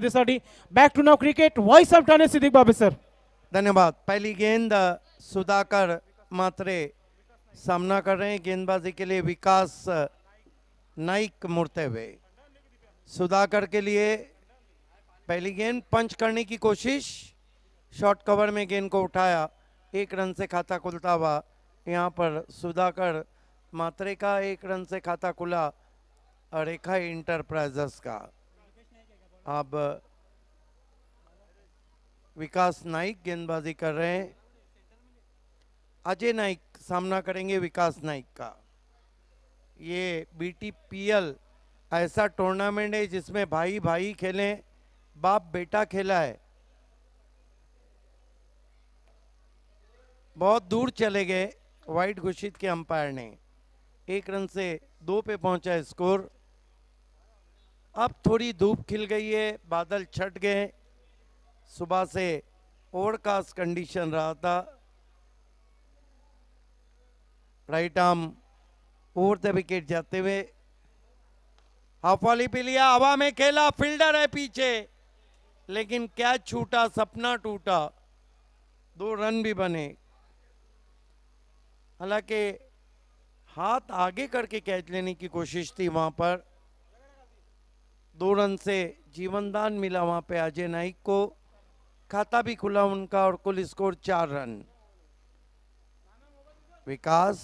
Back to now cricket voice of Thane Siddique Babe sir. धन्यवाद। पहली गेंद सुधाकर मात्रे सामना कर रहे हैं। गेंदबाजी के लिए विकास नाइक मुड़ते हुए। सुधाकर के लिए पहली गेंद पंच करने की कोशिश। शॉर्ट कवर में गेंद को उठाया, 1 रन से खाता खुलता हुआ। यहाँ पर सुधाकर मात्रे का 1 रन से खाता खुला रेखा इंटरप्राइजेस का। अब विकास नाइक गेंदबाजी कर रहे हैं। अजय नाइक सामना करेंगे विकास नाइक का। ये BTPL ऐसा टूर्नामेंट है जिसमें भाई भाई खेलें, बाप बेटा खेला है। बहुत दूर चले गए, वाइड घोषित के अंपायर ने। 1 रन से 2 पे पहुंचा स्कोर। अब थोड़ी धूप खिल गई है, बादल छट गए। सुबह से ओवरकास्ट कंडीशन रहा था। Right arm over the wicket जाते हुए हाफ वॉली पे लिया, हवा में खेला, फील्डर है पीछे, लेकिन कैच छूटा, सपना टूटा। 2 रन भी बने। हालांकि हाथ आगे करके कैच लेने की कोशिश थी वहां पर। 2 रन से जीवनदान मिला वहां पे अजय नाइक को। खाता भी खुला उनका और कुल स्कोर 4 रन। विकास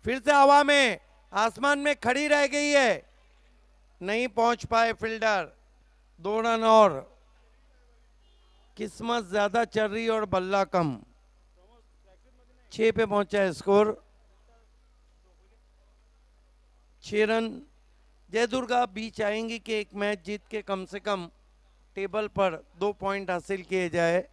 फिर से हवा में, आसमान में खड़ी रह गई है, नहीं पहुंच पाए फील्डर। 2 रन और। किस्मत ज्यादा चल रही और बल्ला कम। 6 पे पहुंचा है स्कोर। 6 रन। जय दुर्गा बीच आएंगी कि एक मैच जीत के कम से कम टेबल पर 2 पॉइंट हासिल किए जाए।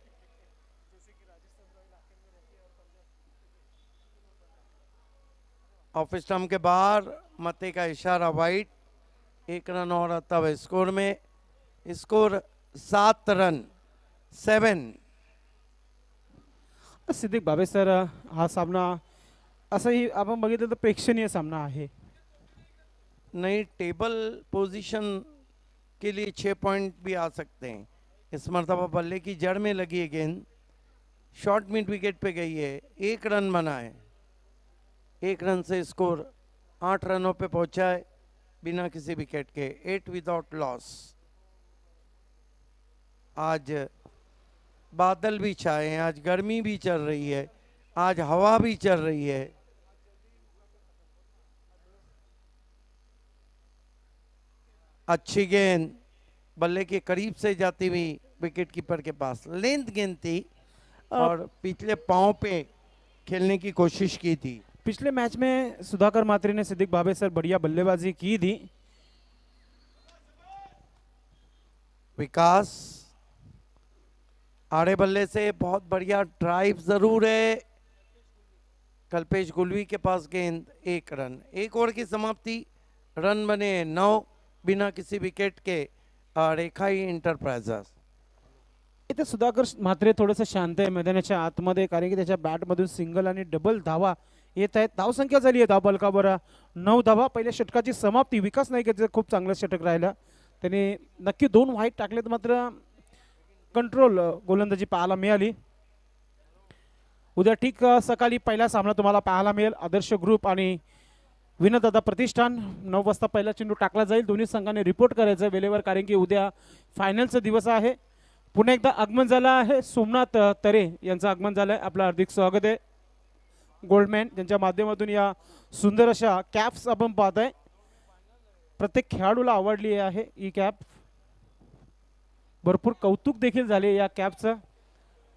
ऑफ स्टंप के बाहर मते का इशारा वाइड। 1 रन और आता हुआ स्कोर में। Score 7 run 7। Siddique Babe sir, हा सामना असंही आपण बघितलं तर प्रेक्षणीय सामना आहे। नई टेबल पोजीशन के लिए 6 पॉइंट भी आ सकते हैं। इस मरतबा बल्ले की जड़ में लगी है गेंद, शॉर्ट मिड विकेट पे गई है। 1 रन बना है। 1 रन से स्कोर 8 रनों पे पहुंचा है बिना किसी विकेट के। 8 विदाउट लॉस। आज बादल भी छाए हैं, आज गर्मी भी चल रही है, आज हवा भी चल रही है। अच्छी गेंद बल्ले के करीब से जाती हुई विकेट कीपर के पास। लेंथ गेंद थी और पिछले पांव पे खेलने की कोशिश की थी। पिछले मैच में सुधाकर मात्रे ने सिद्दीक बाबे सर बढ़िया बल्लेबाजी की थी। विकास आड़े बल्ले से बहुत बढ़िया ड्राइव जरूर है। कल्पेश गुलवी के पास गेंद। 1 रन। 1 ओवर की समाप्ति। रन बने 9 बिना किसी विकेट के। रेखा इंटरप्राइजेस। इथे सुधाकर मात्रे थोडंसं शांत आहे मैदानाच्या आतमध्ये, कारण की त्याच्या बॅटमधून सिंगल आणि डबल धावा येत आहेत। धावसंख्या झाली आहे धावफलकावर 9 धावा। पहिल्या षटकाची समाप्ती विकास नाईकचं खूप चांगलं षटक राहिलं। त्याने नक्की 2 वाईट टाकलेत, मात्र कंट्रोल गोलंदाजी पाहायला मिळाली। उद्या ठीक सकाळी पहिला सामना तुम्हाला पाहायला मिळेल। आदर्श ग्रुप आणि विनोदादा प्रतिष्ठान 9 वाजता पहिला चेंडू टाकला जाईल। दोन्ही संघाने रिपोर्ट करायचं वेळेवर, कारण की उद्या फायनलचा दिवस आहे। पुन्हा एकदा आगमन झालं आहे सोमनाथ तरे यांचं आगमन झालं आहे। आपलं हार्दिक स्वागत आहे। गोल्डमॅन यांच्या माध्यमातून या सुंदर अशा कॅप्स आपण पाहताय। प्रत्येक खेळाडूला आवडली आहे ही कॅप। भरपूर कौतुक देखील झाले या कॅपचं,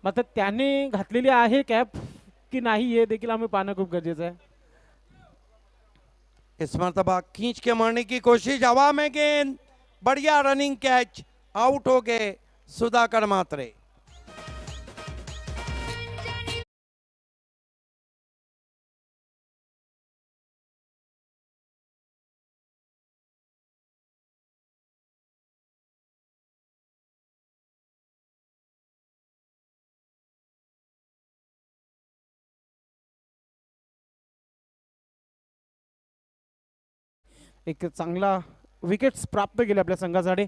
मात्र त्याने घातलेली आहे कॅप की नाही हे देखील आम्ही पाहणं खूप गरजेचं आहे। इस मरतबा खींच के मारने की कोशिश, हवा में गेंद, बढ़िया रनिंग कैच, आउट हो गए सुधाकर मात्रे। एक चांगला विकेट्स प्राप्त केले आपल्या संघासाठी।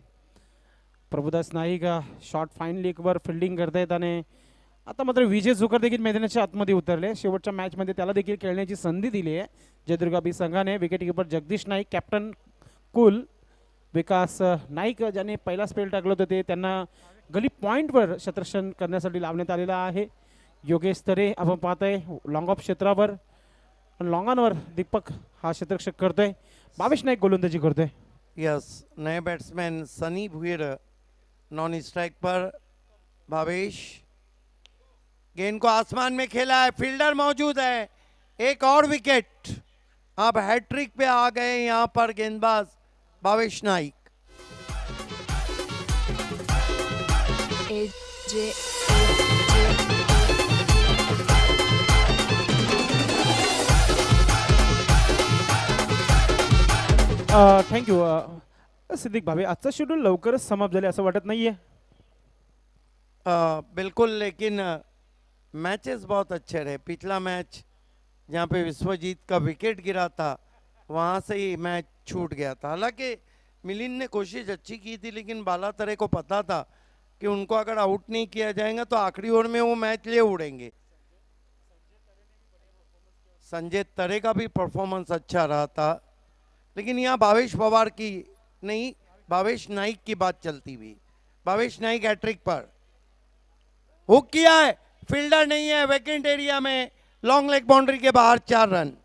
प्रभुदास नाईक शॉर्ट फाईन लीगवर फिल्डिंग करतायत आणि आता मात्र विजय झुकर देखील मैदानाच्या आतमध्ये उतरले. शेवटच्या मॅचमध्ये त्याला देखील खेळण्याची संधी दिली आहे जयदुर्गा बी संघाने. Wicket keeper Jagdish Naik, captain कुल, विकास नाईक ज्याने पहिला स्पेल टाकलं होतं ते त्यांना गली पॉईंटवर शतरक्षण करण्यासाठी लावण्यात आलेला आहे. योगेश तरे आपण पाहतोय लॉंग ऑफ क्षेत्रावर, लॉंग ऑनवर दीपक हा क्षेत्ररक्षक करतोय. भावेश नाईक गोलंदाजी करतोय. यस, नए batsman Sunny Bhuir non strike पर. भावेश गेंद को आसमान में खेला है, फील्डर मौजूद है, एक और विकेट. अब हैट्रिक पे आ गए यहाँ पर गेंदबाज भावेश नाइक. थँक्यू. सिद्दीक भावे, आजचं शेड्यूल लवकरच समाप्त झाले असं वाटत नाहीये. बिल्कुल, लेकिन मैचेस बहुत अच्छे रहे. पिछला मैच जहाँ पे विश्वजीत का विकेट गिरा था वहाँ से ही मैच छूट गया था. हालांकि मिलिंद ने कोशिश अच्छी की थी, लेकिन बालातरे को पता था कि उनको अगर आउट नहीं किया जाएगा तो आखिरी ओवर में वो मैच ले उड़ेंगे. संजय तरे का भी परफॉर्मेंस अच्छा रहा था, लेकिन यहाँ भावेश पवार की नहीं, भावेश नाइक की बात चलती हुई. भावेश नाइक हैट्रिक पर हुक किया है, फील्डर नहीं है, वैकेंट एरिया में, लॉन्ग लेग बाउंड्री के बाहर 4 रन.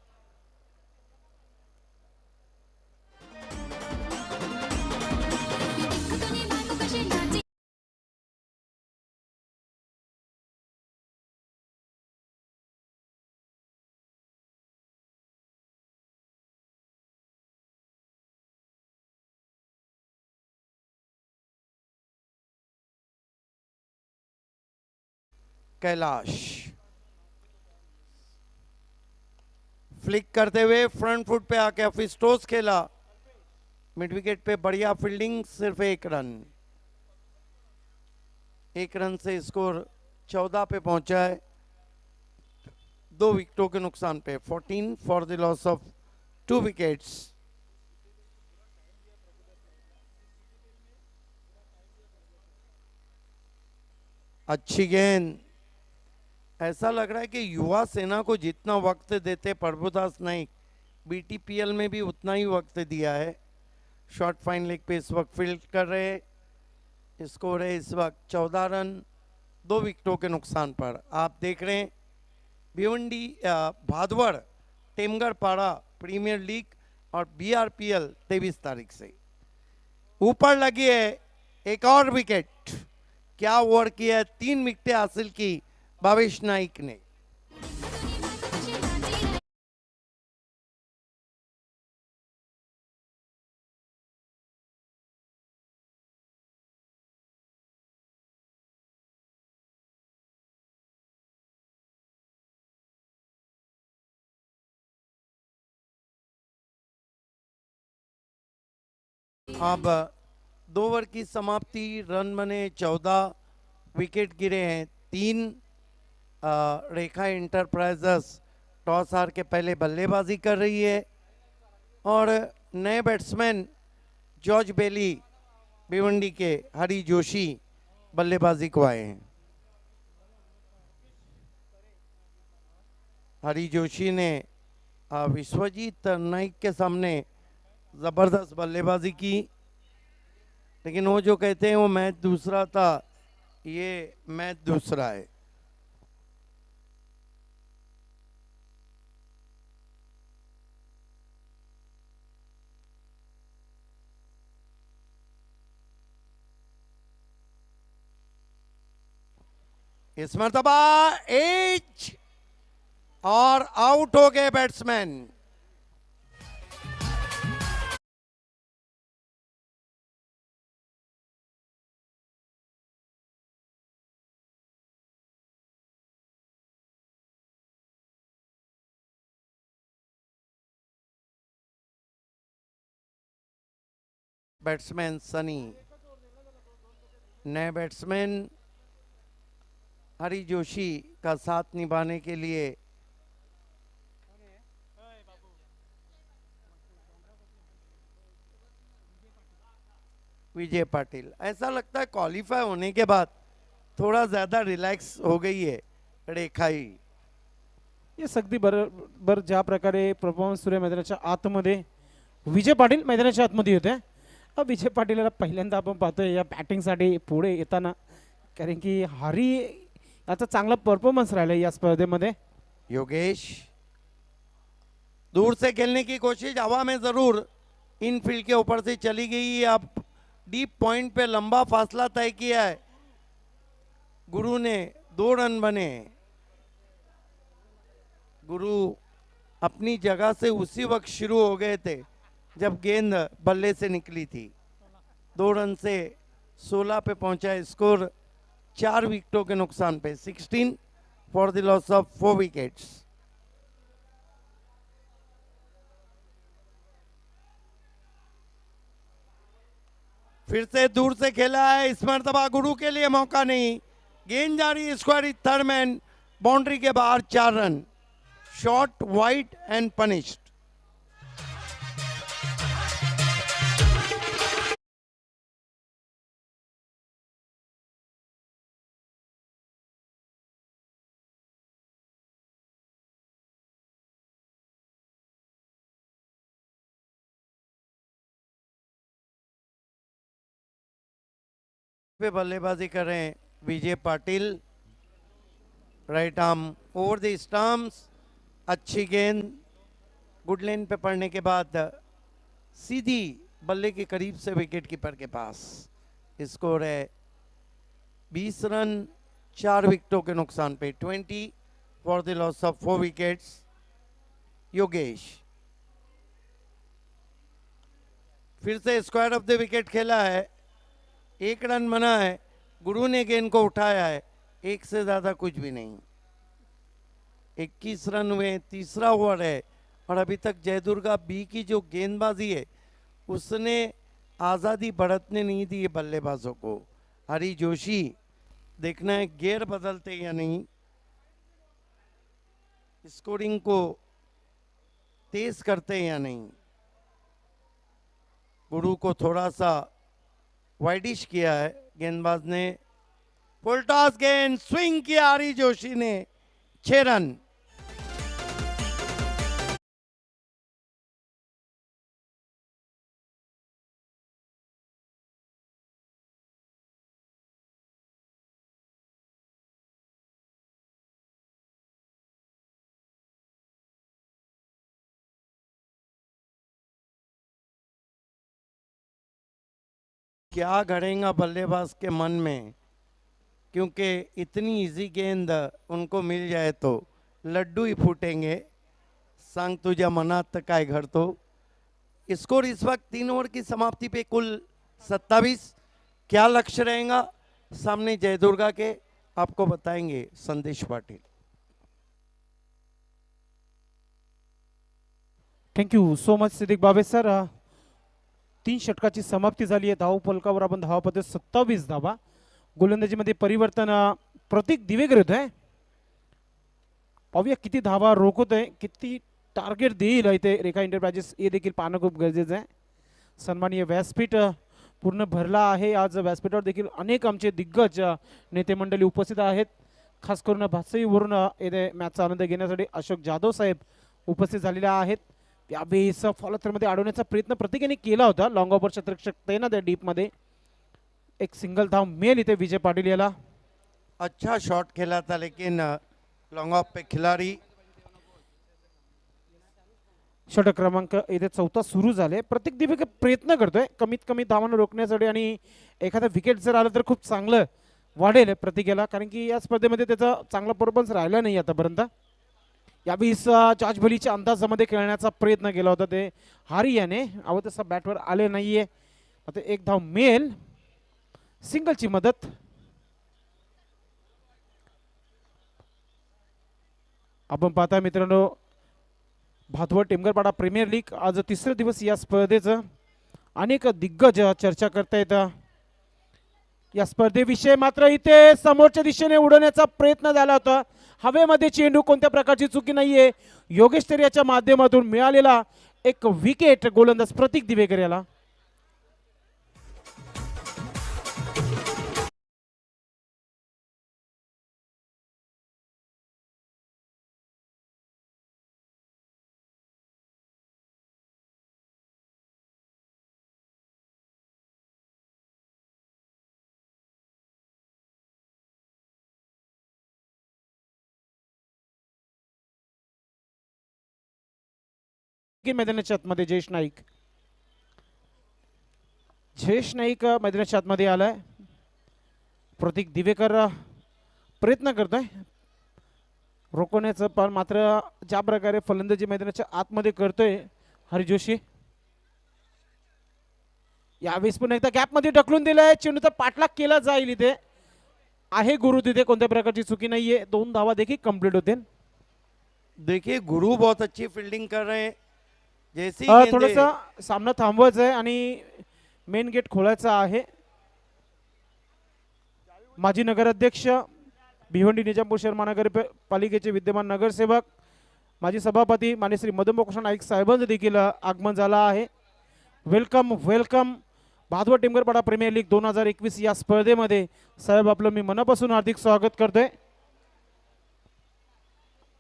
कैलाश फ्लिक करते हुए फ्रंट फुट पे आके फिस्टोस खेला. मिड विकेट पे बढ़िया फील्डिंग, सिर्फ 1 रन. 1 रन से स्कोर 14 पे पहुंचा है, 2 विकेटों के नुकसान पे. 14 for the loss of 2 wickets. अच्छी गेंद. ऐसा लग रहा है कि युवा सेना को जितना वक्त देते प्रभुदास नाइक, बीटीपीएल में भी उतना ही वक्त दिया है. शॉर्ट फाइन लेग पे इस वक्त फील्ड कर रहे. स्कोर है इस वक्त 14 रन, 2 विकेटों के नुकसान पर. आप देख रहे हैं भिवंडी भादवड़ टेमगढ़ पाड़ा प्रीमियर लीग और बीआरपीएल 23 तारीख से. ऊपर लगी है एक और विकेट. क्या ओवर किया है, 3 विकेटें हासिल की भावेश नाइक ने. अब 2 ओवर की समाप्ति. रन बने 14, विकेट गिरे हैं 3. रेखा इंटरप्राइजेस टॉस हार के पहले बल्लेबाजी कर रही है और नए बैट्समैन जॉर्ज बेली भिवंडी के हरी जोशी बल्लेबाजी को आए हैं. हरी जोशी ने विश्वजीत नाइक के सामने ज़बरदस्त बल्लेबाजी की, लेकिन वो जो कहते हैं वो मैच दूसरा था, ये मैच दूसरा है. इस मर्तबा एज और आउट हो गए बैट्समैन. बैट्समैन सनी, नए बैट्समैन हरी जोशी का साथ निभाने के लिए विजय पाटिल। ऐसा लगता है क्वालिफाई होने के बाद थोड़ा ज़्यादा रिलॅक्स हो गई है रेखाई। हे अगदी बरोबर ज्या प्रकारे परफॉर्मन्स सुरू आहे मैदानाच्या आतमध्ये विजय पाटील मैदानाच्या आतमध्ये होते. विजय पाटील याला पहिल्यांदा आपण पाहतोय या बॅटिंगसाठी पुढे येताना, कारण की हरी याचा चांगला परफॉर्मन्स राहिला या स्पर्धेमध्ये. योगेश दूर से खेलने की कोशिश, हवा में जरूर इनफील्ड के ऊपर से चली गई। अब डीप पॉइंट पे लंबा फासला तय किया है गुरु ने, 2 रन बने। गुरु अपनी जगह से उसी वक्त शुरू हो गए थे जब गेंद बल्ले से निकली थी। 2 रन से 16 पे पहुंचा है स्कोर 4 विकेटों के नुकसान पे, 16 for the loss of 4 wickets. फिर से दूर से खेला है, इस मरतबा गुरु के लिए मौका नहीं। गेंद जा रही स्क्वायर थर्ड मैन, बाउंड्री के बाहर 4 run. Shot wide and punished. पे बल्लेबाजी कर रहे हैं Vijay Patil. Right arm over the stumps, अच्छी गेंद गुड लेन पे पड़ने के बाद सीधी बल्ले के करीब से विकेट कीपर के पास। स्कोर है 20 रन 4 विकेटों के नुकसान पे, 20 for the loss of 4 wickets. Yogesh फिर से स्क्वायर ऑफ द विकेट खेला है, 1 रन बना है। गुरु ने गेंद को उठाया है, 1 से ज्यादा कुछ भी नहीं। 21 रन हुए, तीसरा ओवर है और अभी तक जयदुर्गा बी की जो गेंदबाजी है उसने आज़ादी बढ़तने नहीं दी है बल्लेबाजों को। हरी जोशी देखना है गेयर बदलते या नहीं, स्कोरिंग को तेज करते या नहीं। गुरु को थोड़ा सा वाइडिश किया है गेंदबाज ने। फुल टॉस गेंद स्विंग किया हरी जोशी ने, 6 रन। क्या घड़ेगा बल्लेबाज के मन में, क्योंकि इतनी इजी गेंद उनको मिल जाए तो लड्डू ही फूटेंगे। सांग तुझ्या मनात काय घडतो। स्कोर इस वक्त 3 ओवर की समाप्ति पे कुल 27। क्या लक्ष्य रहेगा सामने जयदुर्गा के, आपको बताएंगे Sandesh Patil. Thank you so much Siddique Babe sir. 3 षटकाची समाप्ती झाली आहे. धाव फलकावर आपण धावा पाहतोय 27 धावा. गोलंदाजीमध्ये परिवर्तन प्रतीक दिवेकर होत आहे. पाहूया किती धावा रोखत आहे, किती टार्गेट देईल इथे रेखा एंटरप्राइजेस, हे देखील पाहणं खूप गरजेचं आहे. सन्माननीय व्यासपीठ पूर्ण भरला आहे. आज व्यासपीठावर देखील अनेक आमचे दिग्गज नेते मंडळी उपस्थित आहेत. खास करून भातसईवरून येथे मॅचचा आनंद घेण्यासाठी अशोक जाधव साहेब उपस्थित झालेले आहेत. यावेळेस फॉलोथ्रोमध्ये अडवण्याचा प्रयत्न प्रत्येकाने केला होता. लॉंग ऑफर क्षेत्ररक्षक ना त्या डीपमध्ये एक सिंगल धाव मिळेल इथे विजय पाटील याला. अच्छा शॉट खेला था लेकिन लॉन्ग ऑफ पे खिलाड़ी. षटक क्रमांक इथे 4था सुरू झाले. प्रत्येक दिवशी प्रयत्न करतोय कमीत कमी धावांना रोखण्यासाठी, आणि एखादा विकेट जर आलं तर खूप चांगलं वाढेल प्रत्येकाला, कारण की या स्पर्धेमध्ये त्याचा चांगला परफॉर्मन्स राहिला नाही आतापर्यंत. यावेळेस चाचबलीच्या अंदाजामध्ये खेळण्याचा प्रयत्न केला होता ते हारी याने, अव तसा बॅटवर आले नाहीये. आता एक धाव मिळेल, सिंगलची मदत. आपण पाहता मित्रांनो, भातवड टेमगरपाडा प्रीमियर लीग आज 3रा दिवस या स्पर्धेचं. अनेक दिग्गज चर्चा करतायत या स्पर्धेविषयी. मात्र इथे समोरच्या दिशेने उडवण्याचा प्रयत्न झाला होता. हवेमध्ये चेंडू, कोणत्या प्रकारची चुकी नाहीये. योगेश तेर याच्या माध्यमातून मिळालेला एक विकेट गोलंदाज प्रतीक दिवेकर याला. की मैदानाच्या आतमध्ये जयेश नाईक. जयेश नाईक मैदानाच्या आतमध्ये आलाय. प्रतीक दिवेकर प्रयत्न करतोय रोखण्याचं, पण मात्र ज्या प्रकारे फलंदाजी मैदानाच्या आतमध्ये करतोय हरी जोशी, यावेळेस पण एकदा गॅप मध्ये ढकलून दिलाय. चेंडूचा पाठलाग केला जाईल. इथे आहे गुरु, तिथे कोणत्या प्रकारची चुकी नाहीये. 2 धावा देखील कंप्लीट होते. देखिए गुरु बहुत अच्छी फील्डिंग कर रहे हैं. जैसी गेंदें- थोडासा सामना थांबवायचा आहे आणि मेन गेट खोलायचा आहे. माजी नगराध्यक्ष भिवंडी निजामपूर शहर महानगरपालिकेचे विद्यमान नगरसेवक माजी सभापती मान्य श्री मदन कृष्ण नाईक साहेबांचं देखील आगमन झालं आहे. Welcome welcome Bhadwad टेमघरपाडा premiere league 2021 या स्पर्धेमध्ये साहेब आपलं मी मनापासून हार्दिक स्वागत करतोय.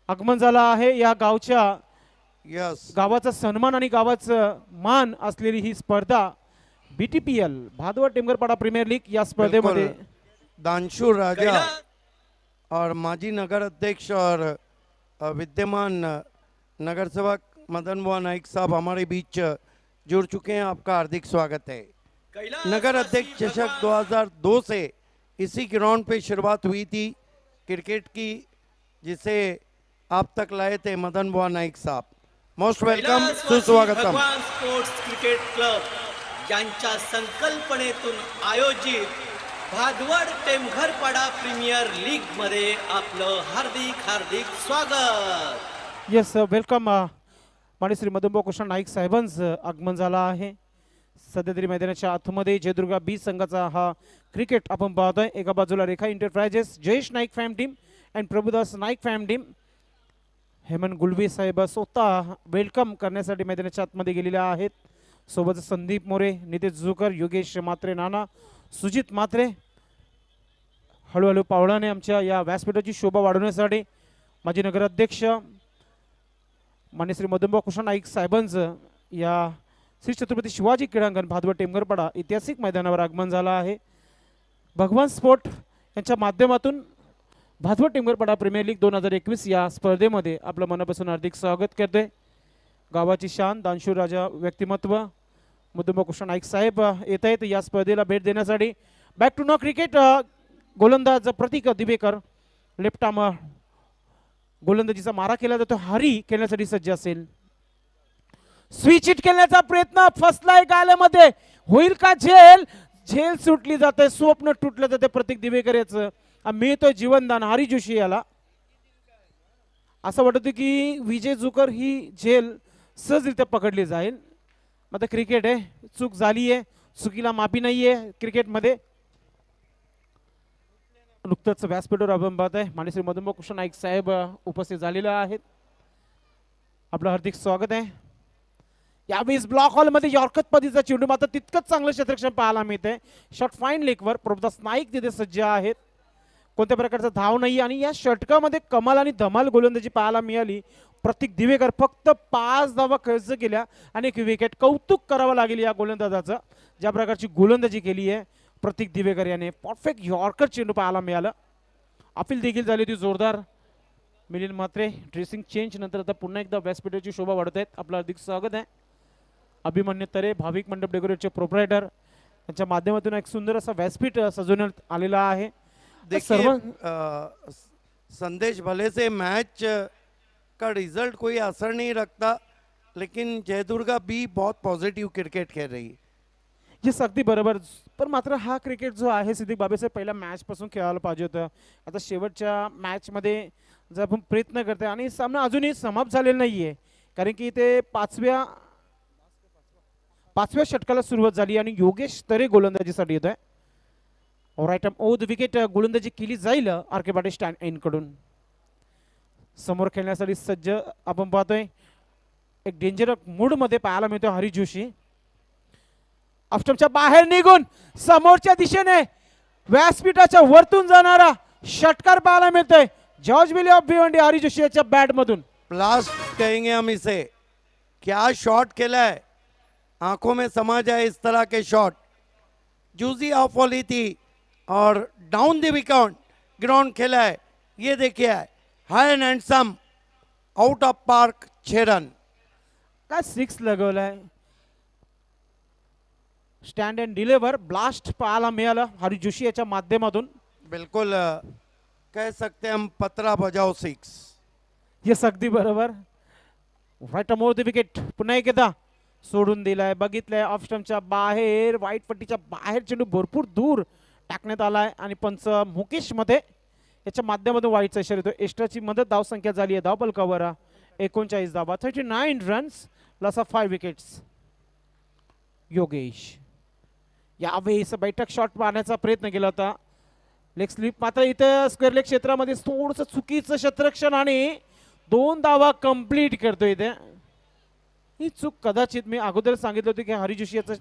आगमन झाला आहे या यस गावाचा सन्मान आणि गावाचं मान असलेली ही स्पर्धा BTPL भादवड टेमघरपाडा प्रीमियर लीग या स्पर्धेमध्ये दानशूर राजा और माजी नगर अध्यक्ष और विद्यमान नगर सेवक मदन मोहन नाइक साहब हमारे बीच जुड़ चुके हैं. आपका हार्दिक स्वागत है. नगर अध्यक्ष चषक 2002 से इसी ग्राउंड पे शुरुआत हुई थी क्रिकेट की, जिसे आप तक लाए थे मदन मोहन नाइक साहब. मोस्ट वेलकम, सुस्वागतम. भगवान स्पोर्ट्स क्रिकेट क्लब यांच्या संकल्पनेतून आयोजित भादवड टेमघरपाडा प्रीमियर लीग मध्ये आपलं हार्दिक हार्दिक स्वागत. Yes welcome. मान्य श्री मदन कृष्ण नाईक साहेबांचं आगमन झालं आहे. सध्या तरी मैदानाच्या आतमध्ये जयदुर्गा बी संघाचा हा क्रिकेट आपण पाहतोय. एका बाजूला Rekha enterprises Jayesh Naik फॅम team and Prabhudas Naik फॅम team. Hemant Gulbi साहेब स्वतः वेलकम करण्यासाठी मैदानाच्या आतमध्ये गेलेले आहेत. सोबत संदीप मोरे, नितेश जुकर, योगेश मात्रे, नाना, सुजित मात्रे. हळूहळू पावलाने आमच्या या व्यासपीठाची शोभा वाढवण्यासाठी माजी नगराध्यक्ष मान्य श्री मदनभाऊ कृष्ण नाईक साहेबांचं या श्री छत्रपती शिवाजी क्रीडांगण भादवड टेमघरपाडा ऐतिहासिक मैदानावर आगमन झालं आहे. भगवान स्पोर्ट यांच्या माध्यमातून भादवड टेमघरपाडा प्रीमियर लीग 2021 या स्पर्धेमध्ये आपलं मनापासून हार्दिक स्वागत करते. गावाची शान दानशूर राजा व्यक्तिमत्व मदनभाऊ कृष्ण नाईक साहेब येत आहेत या स्पर्धेला भेट देण्यासाठी. Back to no cricket. गोलंदाज प्रतीक दिवेकर लेफ्ट आर्म गोलंदाजीचा मारा केला जातो. हरी खेळण्यासाठी सज्ज असेल. स्विच हिट खेळण्याचा प्रयत्न फसलाय गाल्यामध्ये. होईल का झेल? झेल सुटली जाते, स्वप्न तुटलं जाते प्रतीक दिवेकर याचं. मिळतोय जीवनदान हरी जोशी याला. असं वाटतं की विजय जुकर ही झेल सहजरित्या पकडली जाईल. आता क्रिकेट आहे, चूक झाली आहे, चुकीला माफी नाहीये क्रिकेटमध्ये. नुकतंच व्यासपीठावर आपण पाहत आहे मान्य श्री मदनभाऊ कृष्ण नाईक साहेब उपस्थित झालेले आहेत. आपलं हार्दिक स्वागत आहे. यावेळेस ब्लॉक हॉलमध्ये यॉर्कर पद्धतीचा चेंडू मात्र तितकंच चांगलं क्षेत्ररक्षण पाहायला मिळतंय. शॉट फाईन लेगवर प्रभुदास नाईक तिथे सज्ज आहेत. कोणत्या प्रकारचा धाव नाही आणि या षटकामध्ये कमाल आणि धमाल गोलंदाजी पाहायला मिळाली. प्रतीक दिवेकर फक्त 5 धावा खर्च केल्या आणि 1 विकेट. कौतुक करावं लागेल या गोलंदाजाचं, ज्या प्रकारची गोलंदाजी केली आहे प्रतीक दिवेकर याने. परफेक्ट यॉर्कर चेंडू पाहायला मिळालं. अपील देखील झाली होती जोरदार. मिलिंद म्हात्रे ड्रेसिंग चेंज नंतर आता पुन्हा एकदा व्यासपीठाची शोभा वाढत आहेत. आपलं हार्दिक स्वागत आहे. अभिमन्यू तरे भाविक मंडप डेकोरेटचे प्रोप्रायटर यांच्या माध्यमातून एक सुंदर असा व्यासपीठ सजवण्यात आलेला आहे. देखिए संदेश भले से मैच का रिजल्ट कोई असर नहीं रखता, लेकिन जयदुर्गा बी बहुत पॉझिटिव्ह क्रिकेट खेळ रही है. येस अगदी बरोबर. पण मात्र हा क्रिकेट जो आहे सिद्दीक बाबेसाहेब पहिल्या मॅच पासून खेळायला पाहिजे होतं. आता शेवटच्या मॅच मध्ये जर आपण प्रयत्न करतोय आणि सामना अजूनही समाप्त झालेला नाहीये, कारण की ते पाचव्या षटकाला सुरुवात झाली आणि योगेश तरे गोलंदाजीसाठी येतोय. Right arm over the wicket गोलंदाजी केली जाईल आर.के. पाटील स्टँड इन कडून. समोर खेळण्यासाठी सज्ज आपण पाहतोय. एक डेंजर मूड मध्ये पाहायला मिळतोय हरी जोशी. ऑफस्टंपच्या बाहेर निघून समोरच्या दिशेने व्यासपीठाच्या वरतून जाणारा षटकार पाहायला मिळतोय. जॉर्ज विले ऑफ भिवंडी हरी जोशी याच्या बॅट मधून. ब्लास्ट कहेंगे हम इसे. क्या शॉट खेला है, आंखों में समा जाए इस तरह के शॉट. जूजी ऑफ वाली थी और डाउन द विकेट ग्राउंड खेला है. ये देखिए high and handsome out of park 6 run. काय सिक्स लगवलाय. स्टँड अँड डिलिव्हर ब्लास्ट पाहायला मिळालं हरी जोशी याच्या माध्यमातून. बिल्कुल कह सकते हैं हम 15 बजाओ 6. येस अगदी बरोबर. Right more the wicket. पुन्हा एकदा सोडून दिलाय. बघितलंय ऑफ स्टंपच्या बाहेर वाईट पट्टीच्या बाहेर चेंडू भरपूर दूर टाकण्यात आलाय आणि पंच मुकेश मध्ये याच्या माध्यमातून वाईटचा इशारा येतो. एक्स्ट्राची मदत धावसंख्या झाली आहे धावपलकावर 39 धावा. 39 runs loss of 5 wickets. Yogesh यावेळेस बैठक शॉट मारण्याचा प्रयत्न केला होता. लेग स्लिप मात्र इथं स्क्वेअर लेग क्षेत्रामध्ये थोडंसं चुकीचं क्षेत्ररक्षण आणि 2 धावा कंप्लीट करतोय इथे. ही चूक कदाचित मी अगोदर सांगितलं होतं की हरी जोशी याचा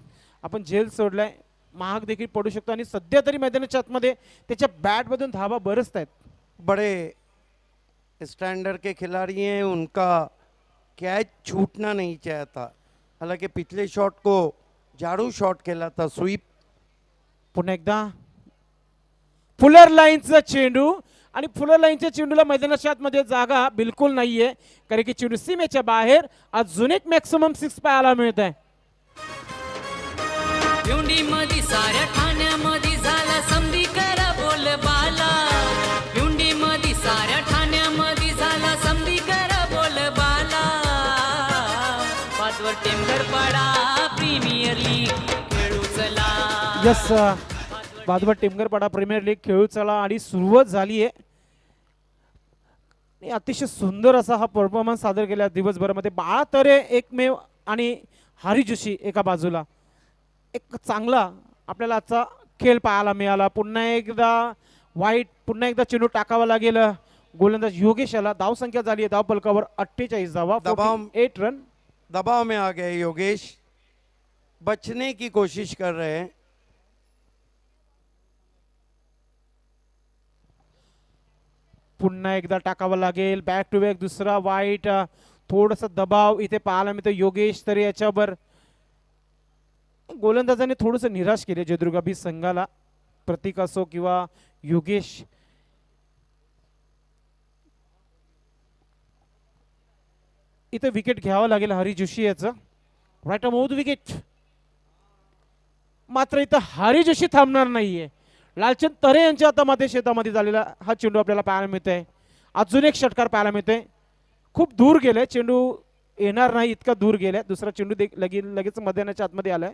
आपण झेल सोडलाय. महाग देखील पडू शकतो आणि सध्या तरी मैदानाच्या आतमध्ये त्याच्या बॅट मधून धावा बरसत आहेत. बड़े स्टैंडर्ड के खिलाड़ी हैं, उनका कैच छूटना नहीं चाहता. हालांकि पिछले शॉट को झाड़ू शॉट खेला था, स्वीप. पुन्हा एकदा फुलर लाईनचा चेंडू आणि फुलर लाईनच्या चेंडूला मैदानाच्या आतमध्ये जागा बिलकुल नाहीये कारण की चेंडू सीमेच्या बाहेर अजून एक मॅक्सिमम 6 पाहायला मिळत आहे. भिवंडी मध्ये साऱ्या ठाण्यामध्ये झाला समधी करा बोल बाला. भिवंडी मध्ये साऱ्या ठाण्यामध्ये झाला समधी करा बोल बाला. पाचवर टेंभर पडा प्रीमियर लीग खेळू चला. यस बादवा टिमगरपाडा प्रीमियर लीग खेळू चला आणि सुरुवात झाली आहे. अतिशय सुंदर असा हा परफॉर्मन्स सादर केला दिवसभरामध्ये. बाळा तरे एकमेव आणि हरी जोशी एका बाजूला. एक चांगला आपल्याला आजचा खेळ पाहायला मिळाला. पुन्हा एकदा वाईट पुन्हा एकदा चेंडू टाकावा लागेल. गोलंदाज योगेश याला धावसंख्या झाली आहे धावपलकावर 48 धावा. 8 रन. दबाव में आ गए योगेश, बचने की कोशिश कर रहे हैं. पुन्हा एकदा टाकावा लागेल. बॅक टू बॅक दुसरा वाईट. थोडासा दबाव इथे पाहायला मिळतो. योगेश तरी याच्यावर गोलंदाजाने थोडंसं निराश केले जयदुर्गा संघाला. प्रतीक असो किंवा योगेश. इथे विकेट घ्यावं लागेल हरी जोशी याचं. राईट मोद विकेट. मात्र इथं हरी जोशी थांबणार नाहीये. लालचंद तरे यांच्या हातामध्ये शेतामध्ये झालेला हा चेंडू आपल्याला पाहायला मिळतोय. अजून एक षटकार पाहायला मिळतोय. खूप दूर गेले चेंडू, येणार नाही इतका दूर गेलाय. दुसरा चेंडू लगेच मैदानाच्या आतमध्ये आलाय.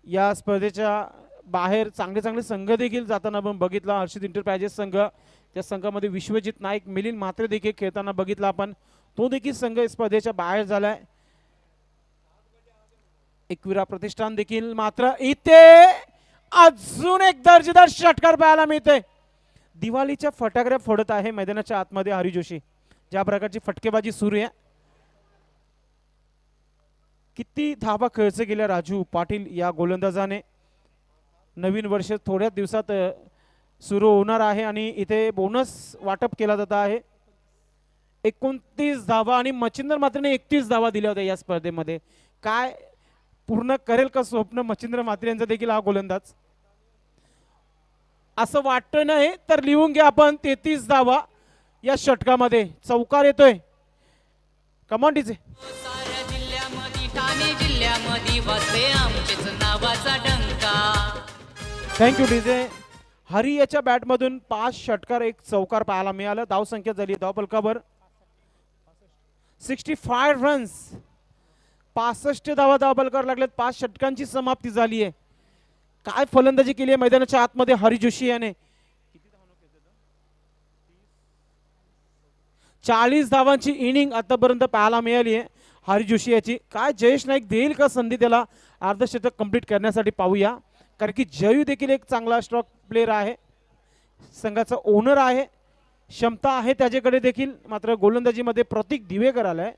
या स्पर्धेच्या बाहेर चांगले चांगले संघ देखील जाताना आपण बघितला. हर्षित इंटरप्राइजेस संघ, त्या संघामध्ये विश्वजित नाईक, मिलिंद म्हात्रे देखील खेळताना बघितला आपण. तो देखील संघ स्पर्धेच्या बाहेर झालाय. एकविरा प्रतिष्ठान देखील. मात्र इथे अजून एक दर्जेदार षटकार पाहायला मिळते. दिवाळीच्या फटाकड्या फोडत आहे मैदानाच्या आतमध्ये हरी जोशी. ज्या प्रकारची फटकेबाजी सुरू आहे. किती धावा खर्च केल्या राजू पाटील या गोलंदाजाने. नवीन वर्ष थोड्याच दिवसात सुरू होणार आहे आणि इथे बोनस वाटप केला जात आहे. 29 धावा आणि मच्छिंद्र म्हात्रेने 31 धावा दिल्या होत्या या स्पर्धेमध्ये. काय पूर्ण करेल का स्वप्न मच्छिंद्र म्हात्रे यांचा देखील हा गोलंदाज. असं वाटतं नाही तर लिहून घ्या आपण. 33 धावा या षटकामध्ये. चौकार येतोय. Come on DJ. साऱ्या जिल्ह्यामध्ये ठाणे जिल्ह्यामध्ये वाजते आमचेच नावाचा डंका. Thank you DJ. हरी याच्या बॅटमधून 5 षटकार 1 चौकार पाहायला मिळालं. धावसंख्या झाली धावपलकावर 65 रन्स. 65 धावा धावपलकावर लागलेत. 5 षटकांची समाप्ती झाली आहे. काय फलंदाजी केली आहे मैदानाच्या आतमध्ये हरी जोशी याने. 40 धावांची इनिंग आतापर्यंत पाहायला मिळाली आहे हरी जोशी याची. काय जयेश नाईक देईल का संधी त्याला अर्धशतक कंप्लीट करण्यासाठी पाहूया. कारण की जयू देखील एक चांगला स्ट्रोक प्लेयर आहे. संघाचा ओनर आहे. क्षमता आहे त्याच्याकडे देखील. मात्र गोलंदाजीमध्ये प्रतीक दिवेकर आलाय.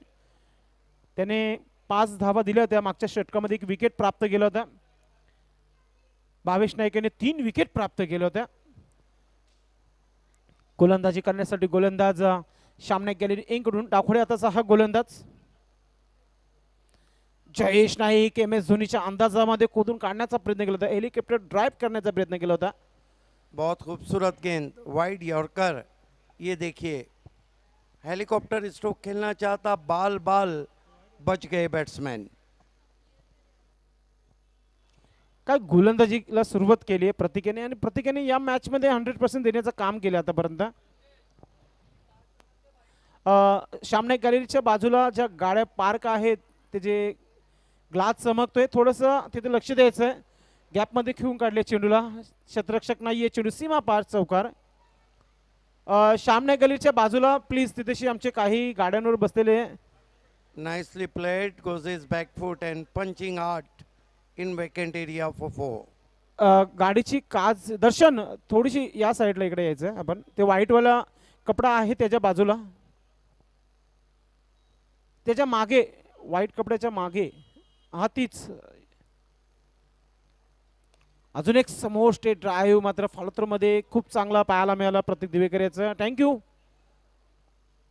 त्याने 5 धावा दिल्या होत्या. मागच्या षटकामध्ये 1 विकेट प्राप्त केला होता. भावेश नाईक याने 3 विकेट प्राप्त केल्या होत्या. गोलंदाजी करण्यासाठी गोलंदाज श्यामनाईक गॅलरी इंकडून डावखोडे हाताचा हा गोलंदाज. जयेश नाईक एम एस धोनीच्या अंदाजामध्ये खोदून काढण्याचा प्रयत्न केला होता. हेलिकॉप्टर ड्राइव करण्याचा प्रयत्न केला होता. बहुत खूबसूरत गेंद, वाइड यॉर्कर. ये देखिए हेलीकॉप्टर स्ट्रोक खेलना चाहता, बाल बाल बच गए बैट्समैन। काय गोलंदाजीला सुरुवात केली आहे प्रतीकेने आणि प्रतीकेने या मॅच मध्ये 100% देण्याचं काम केलं आतापर्यंत. सामने गॅलरीच्या बाजूला ज्या गाड्या पार्क आहेत ते जे ग्लास चमकतोय थोडंसं तिथे लक्ष द्यायचं. गॅप मध्ये खेळून काढले चेंडूला, क्षेत्ररक्षक नाहीये, चेंडू सीमा पार चौकार. सामने गॅलरीच्या बाजूला प्लीज तिथेशी आमचे काही गाड्यांवर बसलेले. Nicely played, goes his back foot and punching hard in vacant area for 4. गाडीची काच दर्शन थोडीशी या साईडला इकडे यायचं आपण. ते व्हाईटवाला कपडा आहे त्याच्या बाजूला, त्याच्या मागे व्हाईट कपड्याच्या मागे हा तीच. अजून एक समोर स्टेट ड्राईव्ह मात्र फॉलोथ्रो मध्ये खूप चांगला पाहायला मिळाला प्रतीक दिवेकर याचं. थँक्यू.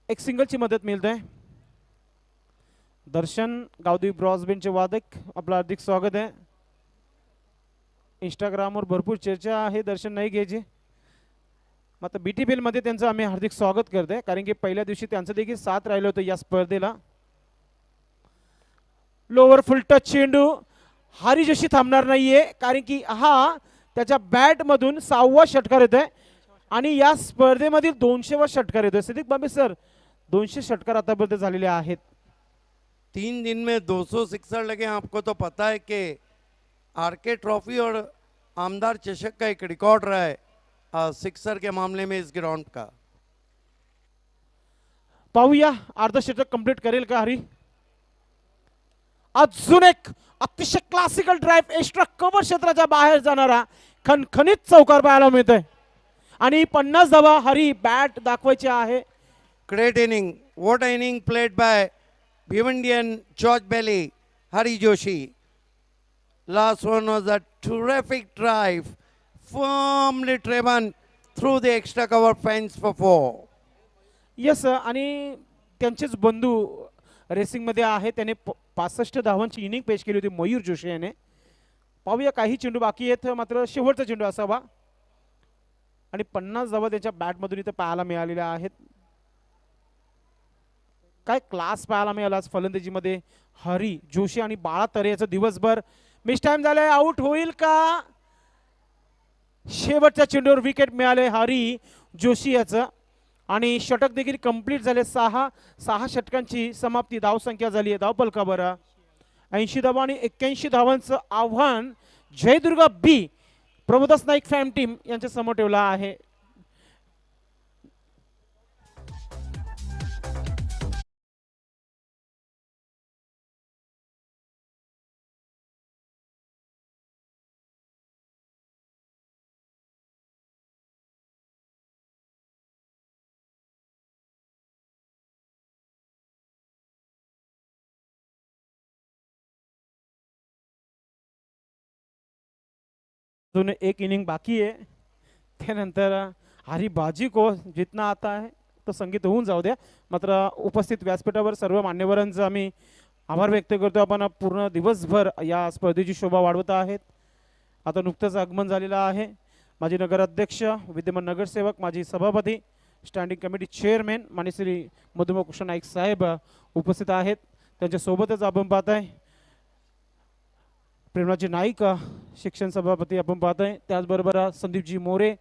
एक सिंगलची मदत मिळते. दर्शन गावदेवी ब्रॉसबेनचे वादक आपलं हार्दिक स्वागत आहे. इंस्टाग्रामवर भरपूर चर्चा आहे, दर्शन नाही घ्यायची मात्र BTPL मध्ये त्यांचं आम्ही हार्दिक स्वागत करतोय कारण की पहिल्या दिवशी त्यांचं देखील साथ राहिलं होतं या स्पर्धेला. लोअर फुल टच चेंडू, हरी जोशी थांबणार नाहीये कारण की हा त्याच्या बॅट मधून 6वा षटकार येतोय आणि या स्पर्धेमधील 200वा षटकार येतोय. सिद्दीक बाबे सर 200 षटकार आतापर्यंत झालेले आहेत. 3 दिन में 200 सिक्सर लगे। आपको तो पता है कि आरके ट्रॉफी और आमदार चषक का एक रिकॉर्ड रहा है सिक्सर के मामले में इस ग्राउंड का। पाहूया अर्धशतक कंप्लीट करेल का हरी. अजून एक अतिशय क्लासिकल ड्राईव्ह एक्स्ट्रा कव्हर क्षेत्राच्या बाहेर जाणारा खणखणीत चौकार पाहायला मिळतोय आणि 50 धावा हरी बॅट दाखवायची आहे. Great inning. What an inning played by Bhivandian George Belly, Hari Joshi. Last one was a terrific drive, firmly driven through the extra cover fence for 4. Yes आणि त्यांचेच बंधू रेसिंग मध्ये आहे. त्याने 65 धावांची इनिंग पेश केली होती मयूर जोशी याने. पाहूया काही चेंडू बाकी आहेत मात्र शेवटचा चेंडू असावा आणि 50 धावा त्याच्या बॅट मधून इथे पाहायला मिळालेल्या आहेत. काय क्लास पाहायला मिळाला आज फलंदाजीमध्ये हरी जोशी आणि बाळा तरे याचा दिवसभर. मिस टाइम झालाय, आउट होईल का. शेवटच्या चेंडूवर विकेट मिळाले हरी जोशी याचं आणि षटक देखील कंप्लीट झाले. 6 षटकांची समाप्ती. धावसंख्या झाली आहे धावपलकावर 80 धावा आणि 81 धावांचं आव्हान जयदुर्गा बी प्रभुदास नाईक फॅम टीम यांच्या समोर ठेवला आहे. अजून एक इनिंग बाकी आहे. त्यानंतर हरी बाजी को जितना आता है तो संगीत होऊन जाऊ द्या. मात्र उपस्थित व्यासपीठावर सर्व मान्यवरांचं आम्ही आभार व्यक्त करतो. आपण पूर्ण दिवसभर या स्पर्धेची शोभा वाढवत आहेत. आता नुकतंच आगमन झालेलं आहे. माजी नगराध्यक्ष, विद्यमान नगरसेवक, माजी सभापती, स्टँडिंग कमिटी चेअरमॅन माननीय श्री मधुमोह कृष्ण नाईक साहेब उपस्थित आहेत. त्यांच्या सोबतच आपण पाहताय प्रेमराजी नाईक शिक्षण सभापती आपण पाहतोय. त्याचबरोबर संदीपजी मोरे.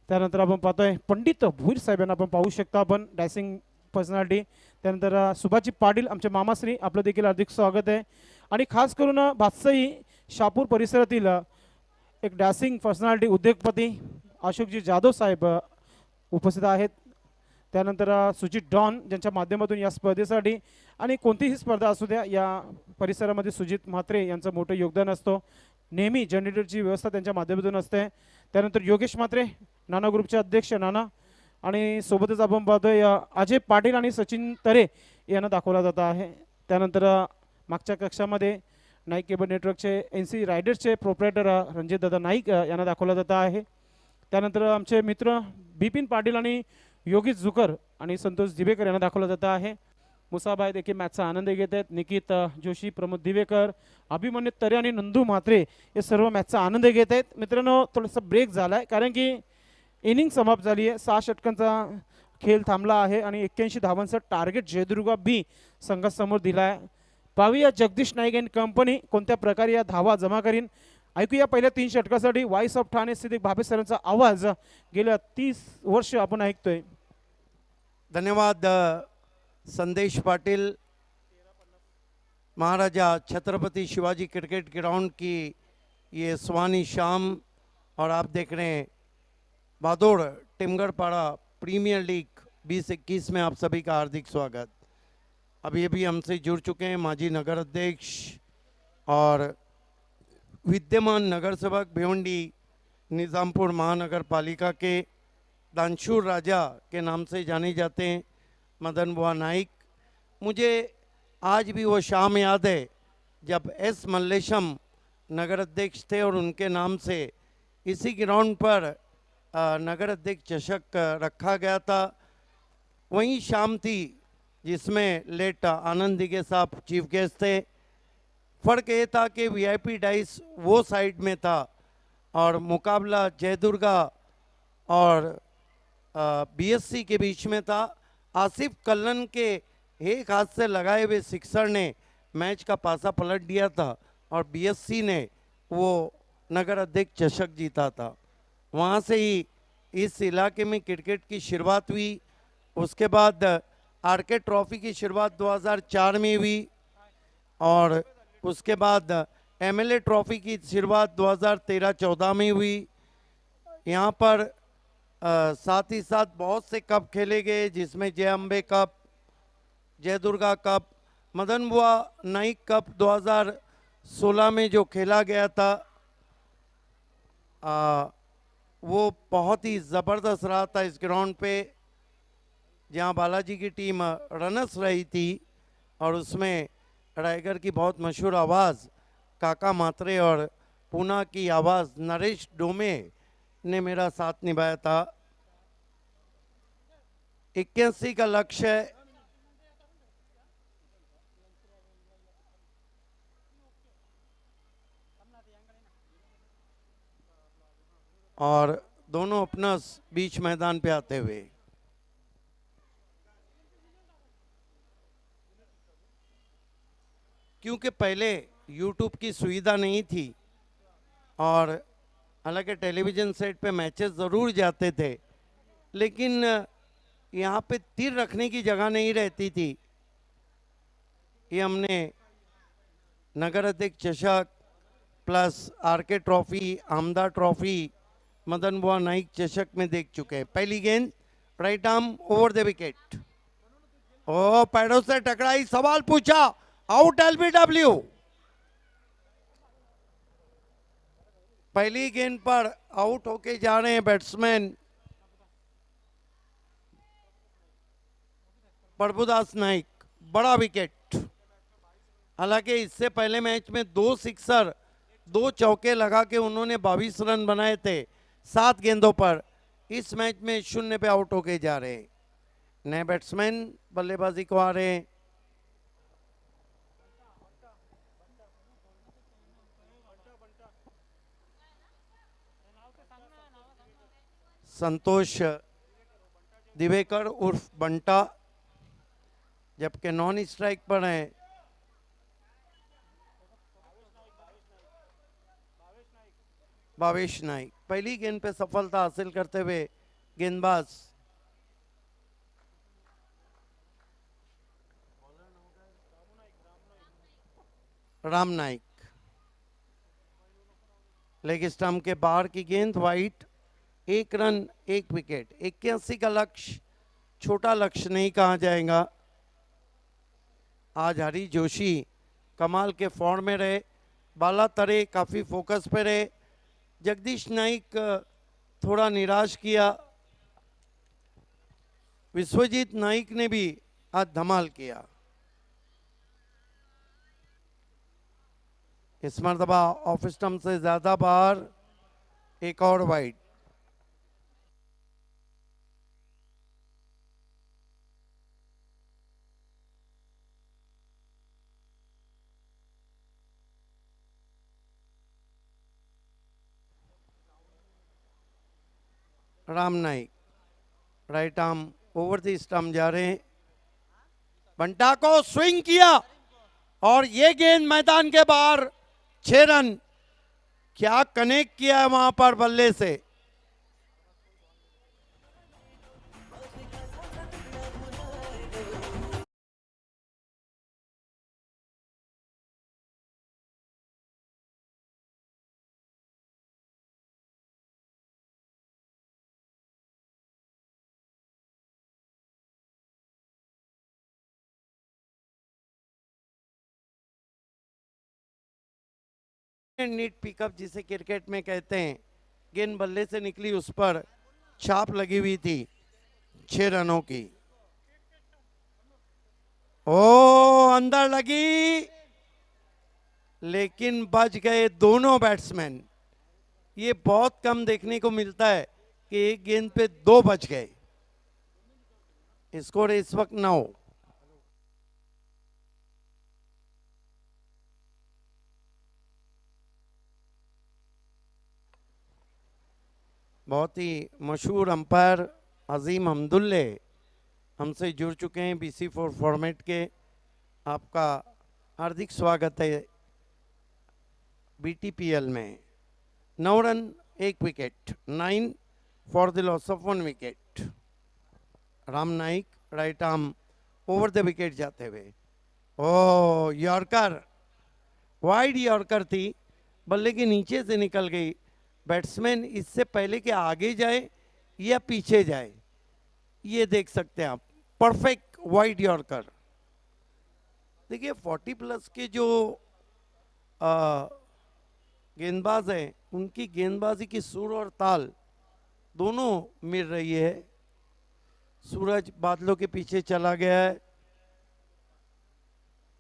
त्यानंतर आपण पाहतोय पंडित भोईर साहेबांना आपण पाहू शकता आपण डॅसिंग पर्सनॅलिटी. त्यानंतर सुभाजी पाटील आमचे मामाश्री आपलं देखील हार्दिक स्वागत आहे. आणि खास करून भातसई शापूर परिसरातील एक डॅसिंग पर्सनॅलिटी उद्योगपती अशोकजी जाधव साहेब उपस्थित आहेत. त्यानंतर सुजित डॉन ज्यांच्या माध्यमातून या स्पर्धेसाठी आणि कोणतीही स्पर्धा असू द्या या परिसरामध्ये सुजित म्हात्रे यांचं मोठं योगदान असतो. नेहमी जनरेटरची व्यवस्था त्यांच्या माध्यमातून असते. त्यानंतर योगेश म्हात्रे नाना ग्रुपचे अध्यक्ष नाना आणि सोबतच आपण पाहतोय अजय पाटील आणि सचिन तरे यांना दाखवला जात आहे. त्यानंतर मागच्या कक्षामध्ये नाईक केबल नेटवर्कचे NC रायडर्सचे प्रोप्रायटर रणजितदादा नाईक यांना दाखवला जात आहे. त्यानंतर आमचे मित्र बिपिन पाटील आणि योगेश जुकर आणि संतोष दिवेकर यांना दाखवला जात आहे. मुसाबाई देखील मॅचचा आनंद घेत आहेत. निकित जोशी, प्रमोद दिवेकर, अभिमन्यू तरे आणि नंदू म्हात्रे हे सर्व मॅचचा आनंद घेत आहेत. मित्रांनो थोडासा ब्रेक झाला आहे कारण की इनिंग समाप्त झाली आहे. 6 षटकांचा खेळ थांबला आहे आणि 81 धावांचा टार्गेट जयदुर्गा बी संघासमोर दिला आहे. पाहूया जगदीश नाईक अँड कंपनी कोणत्या प्रकारे या धावा जमा करीन. ऐकूया पहिल्या 3 षटकासाठी व्हॉइस ऑफ ठाणे स्थित भाभे सरांचा आवाज गेल्या 30 वर्ष आपण ऐकतोय. धन्यवाद संदेश पाटिल. महाराजा छत्रपति शिवाजी क्रिकेट ग्राउंड की ये सुहानी शाम और आप देख रहे हैं भादोड़ टिमगरपाड़ा प्रीमियर लीग 2021 में आप सभी का हार्दिक स्वागत. अभी अभी हमसे जुड़ चुके हैं माजी नगर अध्यक्ष और विद्यमान नगर सेवक भिवंडी निज़ामपुर महानगर पालिका के दानशूर राजा के नाम से जाने जाते हैं मदन बुआ नाइक. मुझे आज भी वो शाम याद है जब एस मल्लेशम नगर अध्यक्ष थे और उनके नाम से इसी ग्राउंड पर नगर अध्यक्ष चषक रखा गया था. वही शाम थी जिसमें लेट आनंद दिगे साहब चीफ गेस्ट थे. फ़र्क ये था कि वीआईपी डाइस वो साइड में था और मुकाबला जयदुर्गा और बीएससी के बीच में था. आसिफ कल्लन के एक हाथ से लगाए हुए सिक्सर ने मैच का पासा पलट दिया था और बीएससी ने वो नगर अध्यक्ष चषक जीता था. वहाँ से ही इस इलाके में क्रिकेट की शुरुआत हुई. उसके बाद आरके ट्रॉफी की शुरुआत 2004 में हुई और उसके बाद एमएलए ट्रॉफी की शुरुआत 2013-14 में हुई. यहाँ पर साथ ही साथ बहुत से कप खेले गए जिसमें जय Ambe cup, Jai Durga cup, Madan Bua Naik cup 2016 में जो खेला गया था वो बहुत ही ज़बरदस्त रहा था इस ग्राउंड पे जहाँ बालाजी की टीम रनर्स रही थी और उसमें रायगढ़ की बहुत मशहूर आवाज़ काका मात्रे और पूना की आवाज़ नरेश डोमे ने मेरा साथ निभाया था. 81 का लक्ष्य है. और दोनों ओपनर्स बीच मैदान पे आते हुए क्योंकि पहले YouTube की सुविधा नहीं थी और हालांकि टेलीविज़न सेट पे मैचेस ज़रूर जाते थे लेकिन यहाँ पे तीर रखने की जगह नहीं रहती थी. ये हमने नगर अध्यक्ष चषक प्लस आरके ट्रॉफी, आमदा ट्रॉफी, मदन बुआ नाइक चषक में देख चुके हैं. पहली गेंद right arm over the wicket. ओ पैरों से टकराई, सवाल पूछा, आउट एलबीडब्ल्यू. पहली गेंद पर आउट होके जा रहे हैं बैट्समैन प्रभुदास नाइक. बड़ा विकेट. हालांकि इससे पहले मैच में 2 सिक्सर 2 चौके लगा के उन्होंने 22 रन बनाए थे 7 गेंदों पर. इस मैच में 0 पे आउट होके जा रहे हैं. नए बैट्समैन बल्लेबाजी को आ रहे हैं. संतोष दिवेकर उर्फ बंटा, जबकि नॉन स्ट्राइक पर हैं भावेश नाइक. पहली गेंद पे सफलता हासिल करते हुए गेंदबाज राम नाइक. लेग स्टंप के बाहर की गेंद वाइट. 1 run 1 wicket. 81 का लक्ष्य छोटा लक्ष्य नहीं कहा जाएगा. आज हरी जोशी कमाल के फॉर्म में रहे. बाला तरे काफ़ी फोकस पे रहे. जगदीश नाइक थोड़ा निराश किया. विश्वजीत नाइक ने भी आज धमाल किया. इस मरतबा ऑफ स्टंप से ज़्यादा बाहर. एक और wide. Ram Naik right arm over the stump जा रहे हैं। बंटा को स्विंग किया और ये गेंद मैदान के बाहर, 6 रन। क्या कनेक्ट किया है वहां पर बल्ले से। नीट पिकअप जिसे क्रिकेट में कहते हैं, गेंद बल्ले से निकली, उस पर छाप लगी हुई थी 6 रनों की। ओ अंदर लगी, लेकिन बच गए दोनों बैट्समैन। ये बहुत कम देखने को मिलता है कि एक गेंद पे 2 बच गए। स्कोर इस वक्त 9। बहुत ही मशहूर अंपायर अजीम हमदुल्ले हमसे जुड़ चुके हैं BC4 फॉर्मेट के। आपका हार्दिक स्वागत है BTPL में। 9 run 1 wicket, 9 for the loss of 1 wicket. Ram Naik right arm over the wicket जाते हुए। ओ यॉर्कर, वाइड यॉर्कर थी, बल्ले के नीचे से निकल गई। बैट्समैन इससे पहले कि आगे जाए या पीछे जाए, ये देख सकते हैं आप। Perfect wide yorker. देखिए 40 प्लस के जो गेंदबाज हैं, उनकी गेंदबाजी की सुर और ताल दोनों मिल रही है। सूरज बादलों के पीछे चला गया है।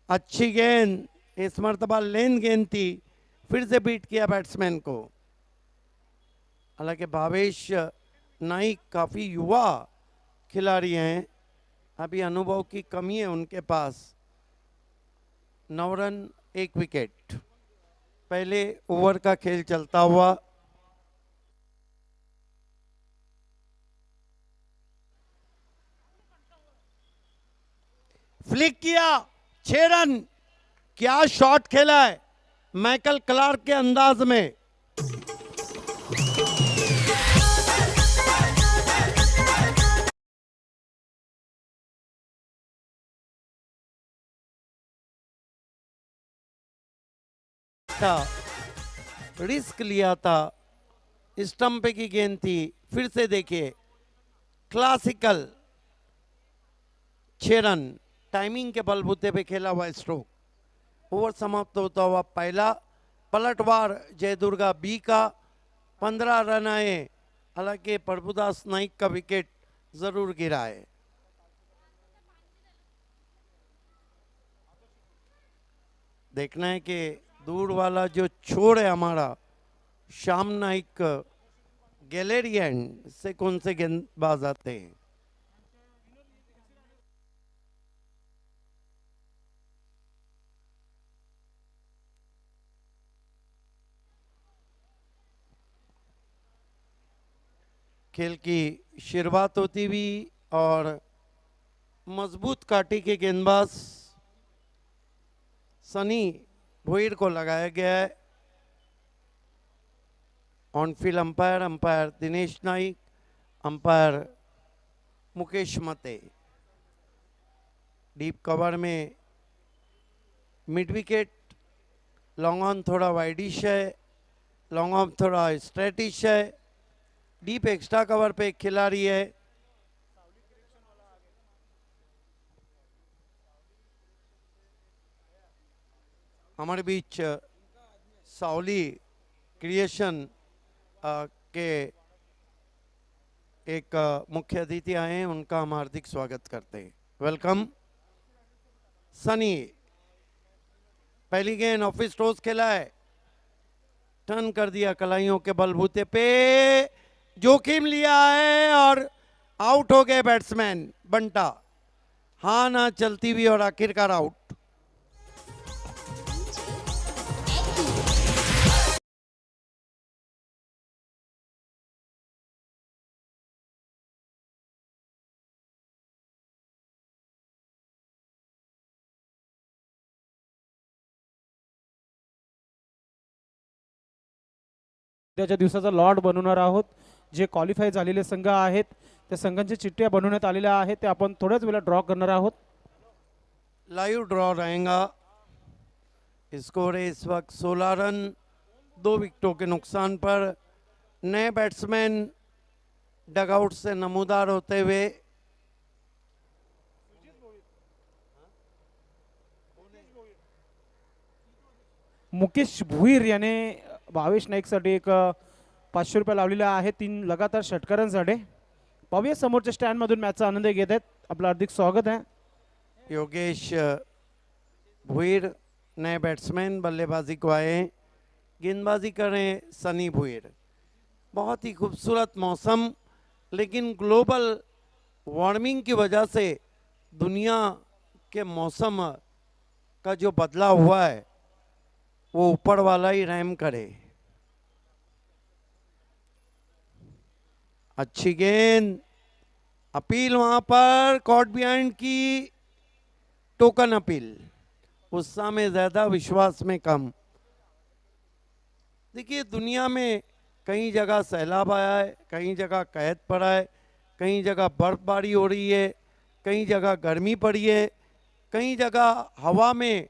अच्छी गेंद, इस मर्तबा लेन गेंद थी, फिर से बीट किया बैट्समैन को। हालांकि भावेश नाइक काफ़ी युवा खिलाड़ी हैं, अभी अनुभव की कमी है उनके पास। 9 रन 1 विकेट। पहले ओवर का खेल चलता हुआ। फ्लिक किया, 6 रन। क्या शॉट खेला है माइकल क्लार्क के अंदाज में। रिस्क लिया था, स्टंप की गेंद थी। फिर से देखिए, क्लासिकल 6 रन, टाइमिंग के बलबूते पे खेला हुआ स्ट्रोक। ओवर समाप्त होता हुआ पहला पलटवार जय दुर्गा बी का। 15 रन आए। हालांकि प्रभुदास नाइक का विकेट जरूर गिरा है। देखना है कि दूर वाला जो छोर है हमारा श्याम नाइक गैलेरियन से कौन से गेंदबाज आते हैं। खेल की शुरुआत होती हुई और मजबूत काटी के गेंदबाज सनी भोईर को लगाया गया है। On field umpire Dinesh Naik, umpire Mukesh मते। डीप कवर में मिड विकेट, लॉन्ग ऑन थोड़ा वाइडिश है, लॉन्ग ऑन थोड़ा स्ट्रेटिश है। डीप एक्स्ट्रा कवर पे एक खिलाड़ी है। हमारे बीच सावली क्रिएशन के एक मुख्य अतिथि आए हैं, उनका हम हार्दिक स्वागत करते हैं। वेलकम सनी। पहली गेंद ऑफिस टॉस खेला है, टर्न कर दिया कलाइयों के बलबूते पे, जोखिम लिया है और आउट हो गए बैट्समैन बंटा। हाँ ना चलती हुई और आखिरकार आउट। त्याच्या दिवसाचा लॉट बनवणार आहोत. जे क्वालिफाय झालेले संघ आहेत त्या संघांची चिठ्ठ्या बनवण्यात आलेल्या आहेत ते आपण थोड्याच वेळा ड्रॉ करणार आहोत. लाइव ड्रॉ रहेगा. स्कोर है इस वक्त 16 रन 2 विकेटों के नुकसान पर. नए बैट्समैन डगआउट से नमूदार होते हुए मुकेश भुईर याने भावेश नाईकसाठी एक 500 रुपये लावलेले आहे 3 लगातार षटकारांसाठी. पाहूया समोरच्या स्टँड मधून मॅचचा आनंद घेत आहेत. आपलं हार्दिक स्वागत आहे. योगेश भुईर नए बैट्समैन बल्लेबाजी को आए हैं. गेंदबाजी कर रहे हैं सनी भुईर. बहुत ही खूबसूरत मौसम, लेकिन ग्लोबल वार्मिंग की वजह से दुनिया के मौसम का जो बदलाव हुआ है वो ऊपर वाला ही रहम करे. अच्छी गेंद, अपील वहां पर कॉट बिहाइंड की, टोकन अपील. उत्साह में ज्यादा विश्वास में कम. देखिए दुनिया में कई जगह सैलाब आया है, कई जगह कैद पड़ा है, कई जगह बर्फबारी हो रही है, कई जगह गर्मी पड़ी है, कई जगह हवा में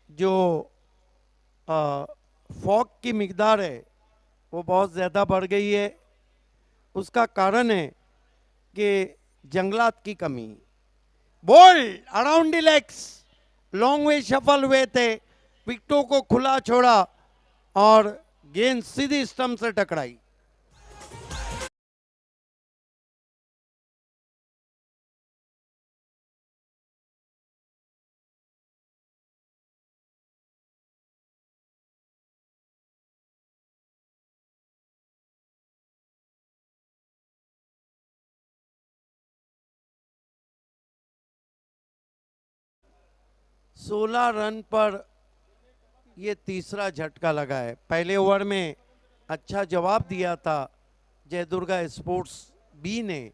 जो फॉग की मिकदार है वो बहुत ज़्यादा बढ़ गई है. उसका कारण है कि जंगलात की कमी. Ball around the legs, long way shuffle हुए थे, विकेटों को खुला छोड़ा और गेंद सीधी स्टंप से टकराई. सोलह रन पर ये तीसरा झटका लगा है. पहले ओवर में अच्छा जवाब दिया था जयदुर्गा स्पोर्ट्स बी ने,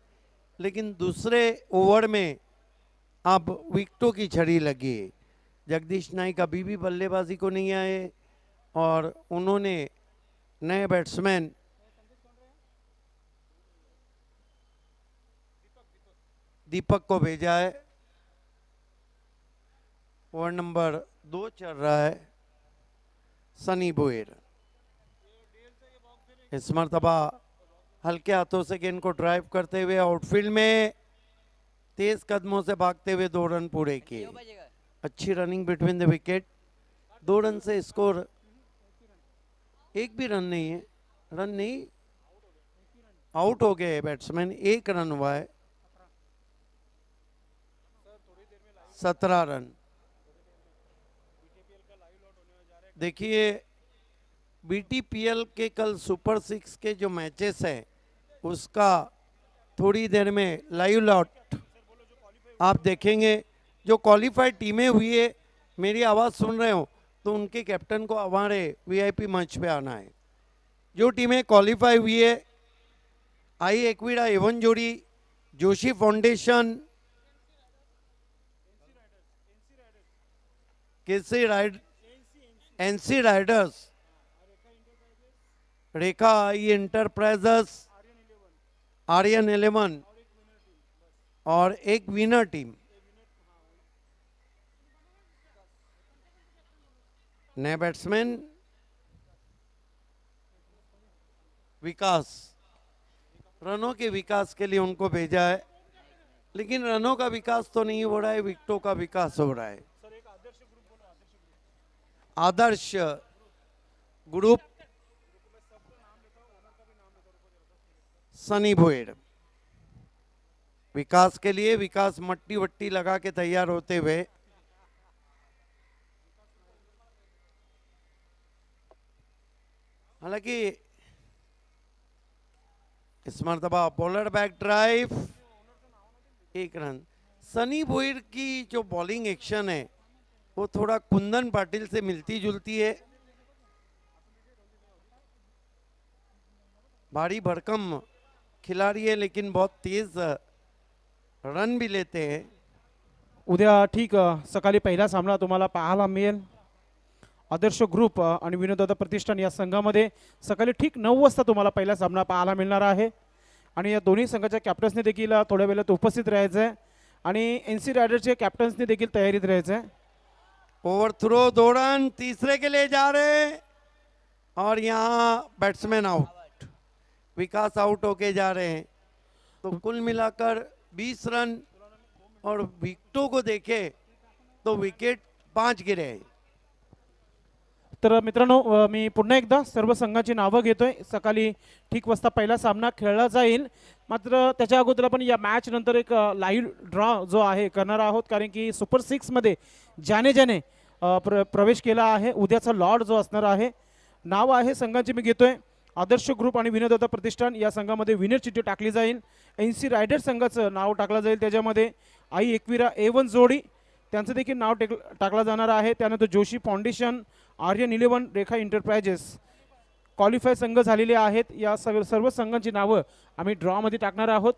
लेकिन दूसरे ओवर में अब विकेटों की झड़ी लगी है. जगदीश नाइक अभी भी बल्लेबाजी को नहीं आए और उन्होंने नए बैट्समैन दीपक को भेजा है. ओवर नंबर 2 चल रहा है. सनी भुईर इस मरतबा हल्के हाथों से गेंद को ड्राइव करते हुए आउटफील्ड में तेज कदमों से भागते हुए 2 रन पूरे किए. अच्छी running between the wicket. 2 run से स्कोर, एक भी रन नहीं है. रन नहीं, आउट हो गए बैट्समैन. 1 रन हुआ है. 17 रन. देखिए बीटीपीएल के कल सुपर 6 के जो मैचेस हैं उसका थोड़ी देर में लाइव लॉट आप देखेंगे. जो क्वालिफाइड टीमें हुई है, मेरी आवाज़ सुन रहे हो तो उनके कैप्टन को हमारे वीआईपी मंच पे आना है. जो टीमें क्वालिफाई हुई है, आई एक्विडा एवन जोड़ी, जोशी फाउंडेशन, केसी राइड, एनसी राइडर्स, रेखा आई इंटरप्राइजेस, आर्यन 11 और एक विनर टीम. नए बैट्समैन विकास, रनों के विकास के लिए उनको भेजा है, लेकिन रनों का विकास तो नहीं हो रहा है, विकेटों का विकास हो रहा है. आदर्श ग्रुप, सनी भुईर. विकास के लिए विकास मट्टी वट्टी लगा के तैयार होते हुए हालांकि इस मरतबा bowler back drive, 1 run. Sunny Bhuir की जो बॉलिंग एक्शन है वो थोड़ा कुंदन पाटिल से मिलती जुलती है. भारी भरकम खिलाड़ी है लेकिन बहुत तेज रन भी लेते हैं. उद्या ठीक सकाळी पहिला सामना तुम्हाला पाहायला मिळेल. आदर्श ग्रुप आणि विनोददादा प्रतिष्ठान या संघामध्ये सकाळी ठीक 9 वाजता तुम्हाला पहिला सामना पाहायला मिळणार आहे आणि या दोन्ही संघाच्या कॅप्टन्सने देखील थोड्या वेळात उपस्थित राहायचं आहे आणि NC रायडरचे कॅप्टन्सने देखील तयारीत राहायचं आहे. ओवर थ्रो 2 रन तीसरे के लिए जा रहे और यहाँ बैट्समैन आउट, विकास आउट होके जा रहे हैं. तो कुल मिलाकर 20 रन और विकेटों को देखे तो विकेट 5 गिरे. तर मित्रांनो मी पुन्हा एकदा सर्व संघाची नावं घेतोय. सकाळी ठीक वाजता पहिला सामना खेळला जाईल, मात्र त्याच्या अगोदर आपण या मॅच नंतर एक लाईव्ह ड्रॉ जो आहे करणार आहोत, कारण की सुपर 6 मध्ये ज्याने प्रवेश केला आहे. उद्याचा लॉर्ड जो असणार आहे, नाव आहे संघाची मी घेतोय आदर्श ग्रुप आणि विनोददाता प्रतिष्ठान. या संघामध्ये विनर चिठ्ठी टाकली जाईल. NC रायडर संघाचं नाव टाकलं जाईल. त्याच्यामध्ये आई एकविरा A1 जोडी त्यांचं देखील नाव टाकलं जाणार आहे. त्यानंतर जोशी फाउंडेशन, आर्यन 11, रेखा एंटरप्राइजेस क्वालिफाय संघ झालेले आहेत. या सर्व संघांची नावं आम्ही ड्रॉमध्ये टाकणार आहोत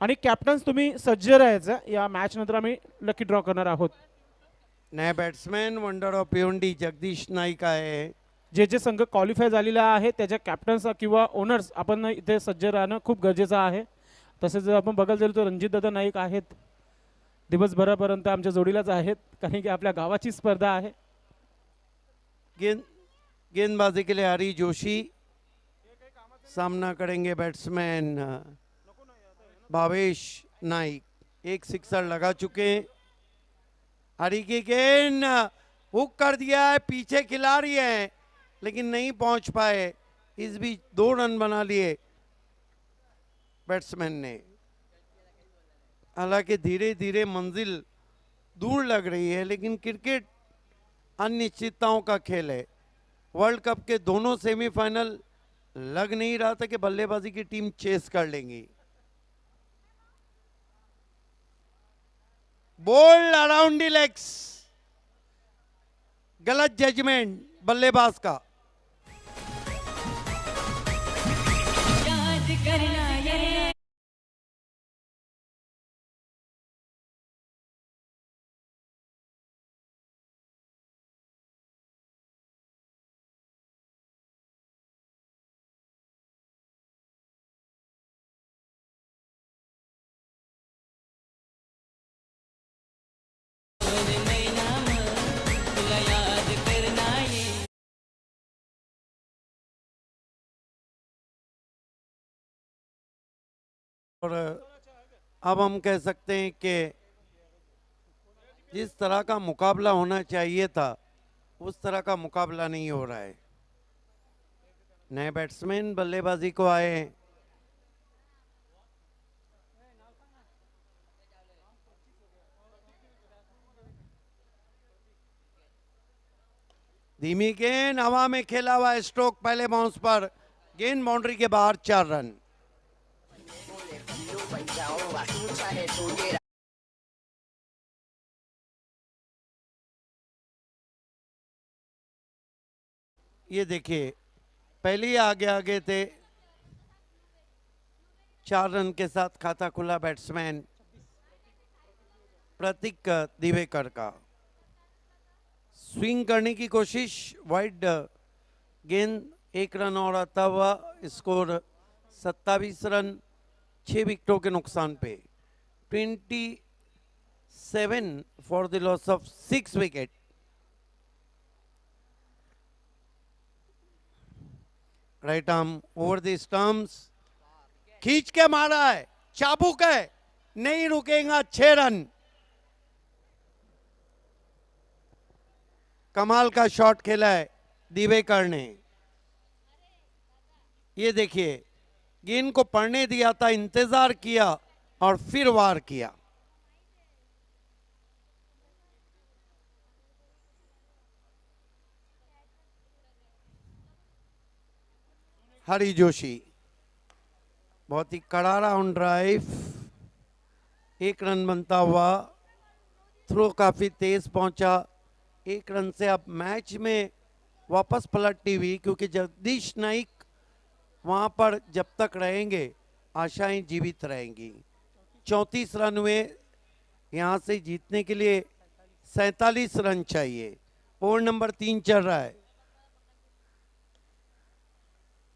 आणि कॅप्टन्स तुम्ही सज्ज राहायचं. या मॅच नंतर आम्ही लकी ड्रॉ करणार आहोत. नए batsman wonder of Bhiwandi Jagdish Naik आहे. जे संघ क्वालिफाय झालेले आहे त्याच्या कॅप्टन्स किंवा ओनर्स आपण इथे सज्ज राहणं खूप गरजेचं आहे. तसेच जर आपण बघायला गेलो तर रणजितदादा नाईक आहेत, दिवसभरापर्यंत आमच्या जोडीलाच आहेत, कारण की आपल्या गावाची स्पर्धा आहे. गेंदबाजी के लिए हरी जोशी, सामना करेंगे बैट्समैन भावेश नाइक. एक सिक्सर लगा चुके. हरी की गेंद हुक कर दिया है, पीछे खिलाड़ी है लेकिन नहीं पहुंच पाए. इस बीच 2 रन बना लिए बैट्समैन ने. हालांकि धीरे धीरे मंजिल दूर लग रही है, लेकिन क्रिकेट अनिश्चितताओं का खेल है. वर्ल्ड कप के दोनों सेमीफाइनल लग नहीं रहा था कि बल्लेबाजी की टीम चेस कर लेंगी. बॉल अराउंड द लेग्स, गलत जजमेंट बल्लेबाज का. याद करना ये तुला याद करना ये. और अब हम कह सकते हैं कि जिस तरह का मुकाबला होना चाहिए था उस तरह का मुकाबला नहीं हो रहा है. नए बैट्समैन बल्लेबाजी को आए हैं. धीमी गेंद हवा में खेला हुआ स्ट्रोक, पहले बाउंस पर गेंद बाउंड्री के बाहर. 4 रन. ये देखिए पहले ही आगे आगे थे. 4 रन के साथ खाता खुला बैट्समैन प्रतीक दिवेकर का. स्विंग करने की कोशिश, वाइड गेंद, 1 रन और आता हुआ. स्कोर 27 रन 6 विकेटों के नुकसान पे. 27 for the loss of 6 wicket. Right arm over the stumps, खींच के मारा है, चाबुक है, नहीं रुकेगा. 6 रन. कमाल का शॉट खेला है दिवेकर ने. ये देखिए गेंद को पड़ने दिया था, इंतजार किया और फिर वार किया. हरी जोशी बहुत ही कड़ा ऑन ड्राइव. 1 रन बनता हुआ. थ्रो काफी तेज पहुंचा. 1 रन से अब मैच में वापस पलटती हुई, क्योंकि जगदीश नाइक वहां पर जब तक रहेंगे आशाएं जीवित रहेंगी. 34 रन हुए. यहां से जीतने के लिए 47 रन चाहिए. ओवर नंबर 3 चल रहा है।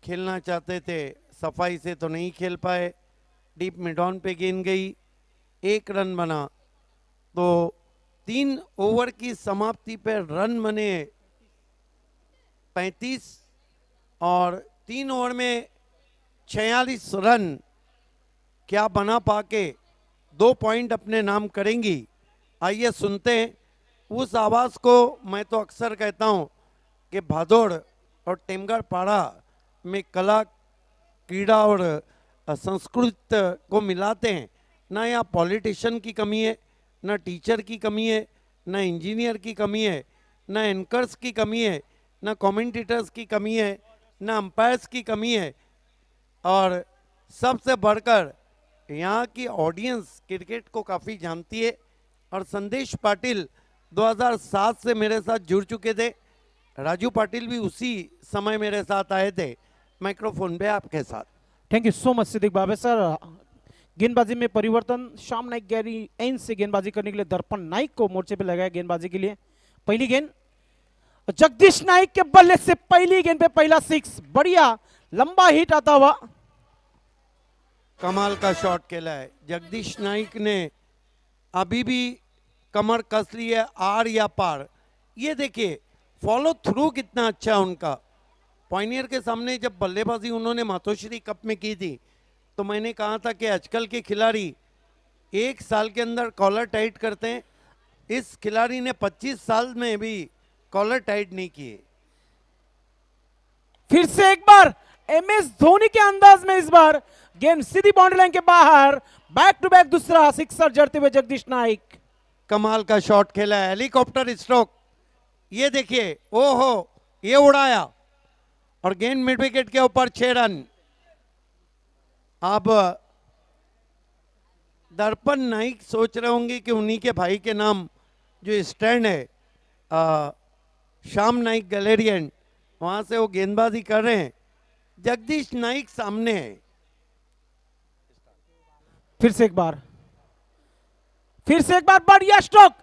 खेलना चाहते थे, सफाई से तो नहीं खेल पाए, डीप मिड ऑन पे गेंद गई, 1 रन बना। तो 3 ओवर की समाप्ति पे रन बने 35 और 3 ओवर में 46 रन क्या बना पाके 2 पॉइंट अपने नाम करेंगी। आइए सुनते हैं उस आवाज़ को। मैं तो अक्सर कहता हूं कि भादोड़ और टेमगढ़ पाड़ा में कला, क्रीड़ा और संस्कृत को मिलाते हैं। ना यहाँ पॉलिटिशियन की कमी है, ना टीचर की कमी है, ना इंजीनियर की कमी है, ना एंकर्स की कमी है, ना कमेंटेटर्स की कमी है, ना अंपायर्स की कमी है, और सबसे बढ़कर यहाँ की ऑडियंस क्रिकेट को काफ़ी जानती है। और संदेश पाटिल 2007 से मेरे साथ जुड़ चुके थे, राजू पाटिल भी उसी समय मेरे साथ आए थे। माइक्रोफोन पे आपके साथ। Thank you so much Siddique Babe sir. गेंदबाजी में परिवर्तन, श्याम नाइक गैरी एंड से गेंदबाजी करने के लिए दर्पण नाइक को मोर्चे पे लगाया गेंदबाजी के लिए। पहली गेंद जगदीश नाइक के बल्ले से पहली गेंद पे पहला 6, बढ़िया लंबा हिट आता हुआ। कमाल का शॉट खेला है जगदीश नाइक ने, अभी भी कमर कस ली है, आर या पार। ये देखिए फॉलो थ्रू कितना अच्छा है उनका। पॉइनियर के सामने जब बल्लेबाजी उन्होंने मातोश्री कप में की थी तो मैंने कहा था कि आजकल के खिलाड़ी 1 साल के अंदर कॉलर टाइट करते हैं, इस खिलाड़ी ने 25 साल में भी कॉलर टाइट नहीं किए। फिर से एक बार एमएस धोनी के अंदाज में इस बार गेंद सीधी बाउंड्री लाइन के बाहर, बैक टू बैक दूसरा सिक्सर जड़ते हुए जगदीश नाइक। कमाल का शॉट खेला है, हेलीकॉप्टर स्ट्रोक। ये देखिए, ओहो, ये उड़ाया और गेंद मिड विकेट के ऊपर 6 रन। अब दर्पण नाइक सोच रहे होंगे कि उन्हीं के भाई के नाम जो स्टैंड है श्याम नाइक गैलेरियन, वहां से वो गेंदबाजी कर रहे हैं। जगदीश नाइक सामने है। फिर से एक बार बढ़िया स्ट्रोक,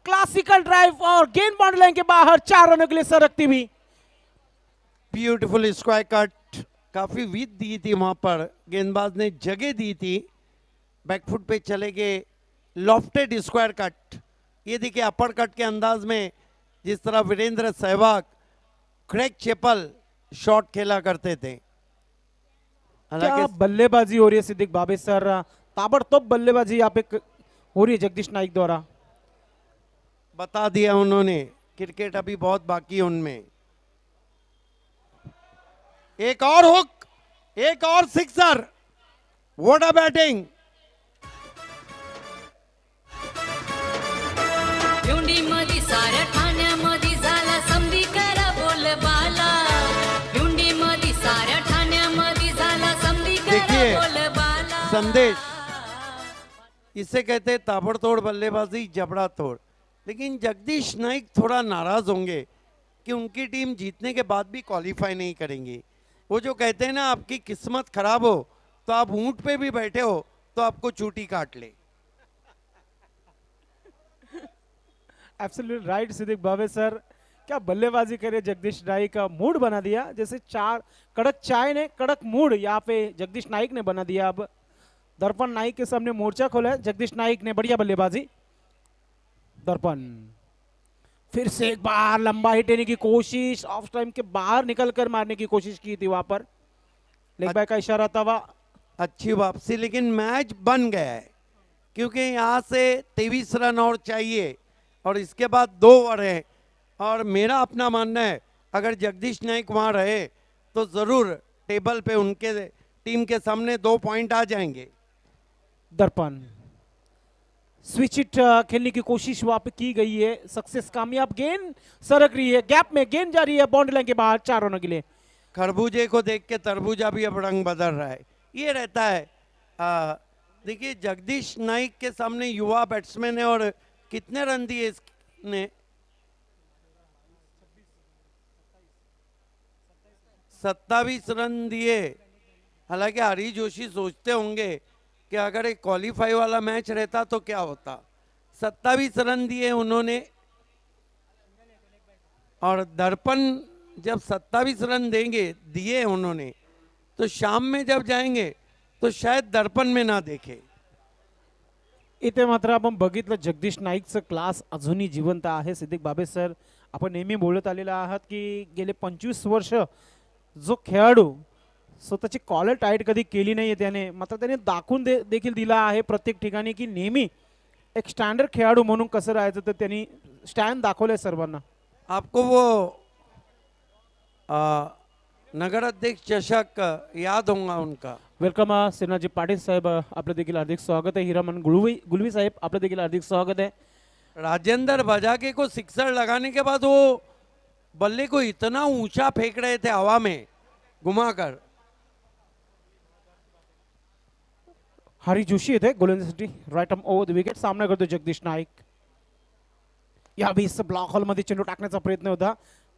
क्लासिकल ड्राइव और गेंद बाउंड्री लाइन के बाहर 4 रनों के लिए सरकती हुई। ब्यूटीफुल स्क्वायर कट, काफी विद दी थी वहां पर, गेंदबाज ने जगह दी थी, बैकफुट पे चले गए, लॉफ्टेड स्क्वायर कट। ये देखिए अपर कट के अंदाज में जिस तरह Virender Sehwag, Craig Chappell shot खेला करते थे। क्या बल्लेबाजी हो रही है सिद्दीक बाबे सर, ताबड़तोड़ बल्लेबाजी यहाँ पे हो रही है जगदीश नाइक द्वारा। बता दिया उन्होंने, क्रिकेट अभी बहुत बाकी है उनमें। एक और हुक, एक और sixer, what a batting. Bhiwandi मधी साऱ्या ठाण्यामध्ये झाला समधी करा बोलबाला, भिवंडी मधी साऱ्या ठाण्यामध्ये झाला समधी करा देखिए, बोलबाला। संदेश, इसे कहते हैं ताबड़तोड़ बल्लेबाजी, जबड़ा तोड़। लेकिन जगदीश नाइक थोड़ा नाराज होंगे कि उनकी टीम जीतने के बाद भी क्वालिफाई नहीं करेंगी। वो जो कहते हैं ना, आपकी किस्मत खराब हो तो आप ऊंट पे भी बैठे हो तो आपको चूटी काट ले। Absolutely right Siddique Babe sir, क्या बल्लेबाजी करे जगदीश नाइक का मूड बना दिया। जैसे 4 कड़क चाय ने कड़क मूड यहाँ पे जगदीश नाइक ने बना दिया। अब दर्पण नाइक के सामने मोर्चा खोला है जगदीश नाइक ने, बढ़िया बल्लेबाजी। दर्पण फिर से एक बार लंबा हिट लेने की कोशिश, ऑफ टाइम के बाहर निकलकर मारने की कोशिश की थी वहां पर, लेग बाय का इशारा था वह। अच्छी वापसी, लेकिन मैच बन गया है क्योंकि यहाँ से 23 रन और चाहिए और इसके बाद 2 ओवर है। और मेरा अपना मानना है अगर जगदीश नाइक वहाँ रहे तो ज़रूर टेबल पे उनके टीम के सामने 2 पॉइंट आ जाएंगे। दर्पण स्विच इट खेलने की कोशिश वहां पे की गई है, सक्सेस कामयाब, गेंद सरक रही है, गैप में गेंद जा रही है बाउंड्री लाइन के बाहर 4 रनों के लिए। खरबूजे को देख के तरबूजा भी अब रंग बदल रहा है, ये रहता है। देखिए जगदीश नाइक के सामने युवा बैट्समैन है और कितने रन दिए इसने, 27 रन दिए। हालांकि हरी जोशी सोचते होंगे कि अगर एक क्वालिफाई वाला मैच रहता तो क्या होता। 27 रन दिए उन्होंने। और दर्पण जब 27 रन देंगे दिए उन्होंने, तो शाम में जब जाएंगे तो शायद दर्पण में ना देखे. इथे मात्र आपण बघितलं जगदीश नाईकचं क्लास अजूनही जिवंत आहे. सिद्दीक बाबे सर, आपण नेहमी बोलत आलेला आहात की गेले 25 वर्ष जो खेळाडू स्वतःची कॉलर टाईट कधी केली नाहीये त्याने, मात्र त्याने दाखवून देखील दिला आहे प्रत्येक ठिकाणी की नेहमी एक स्टँडर्ड खेळाडू म्हणून कसं राहायचं, तर त्यांनी स्टँड दाखवलंय सर्वांना. आपको वो नगर अध्यक्ष चषक याद होगा उनका. वेलकम सिन्हाजी पाटील साहेब, आपलं देखील हार्दिक स्वागत आहे. हिरामन गुलवी साहेब, आपलं देखील हार्दिक स्वागत आहे. राजेंद्र बजाके को सिक्सर लगाने के बाद वो बल्ले को इतना ऊंचा फेंक रहे थे हवा में घुमाकर. हरी जोशी येते गोलंदाजीसाठी. Right arm over the wicket. सामना करतो जगदीश नाईक. या बीस ब्लॉक हॉल मध्ये चेंडू टाकण्याचा प्रयत्न होता.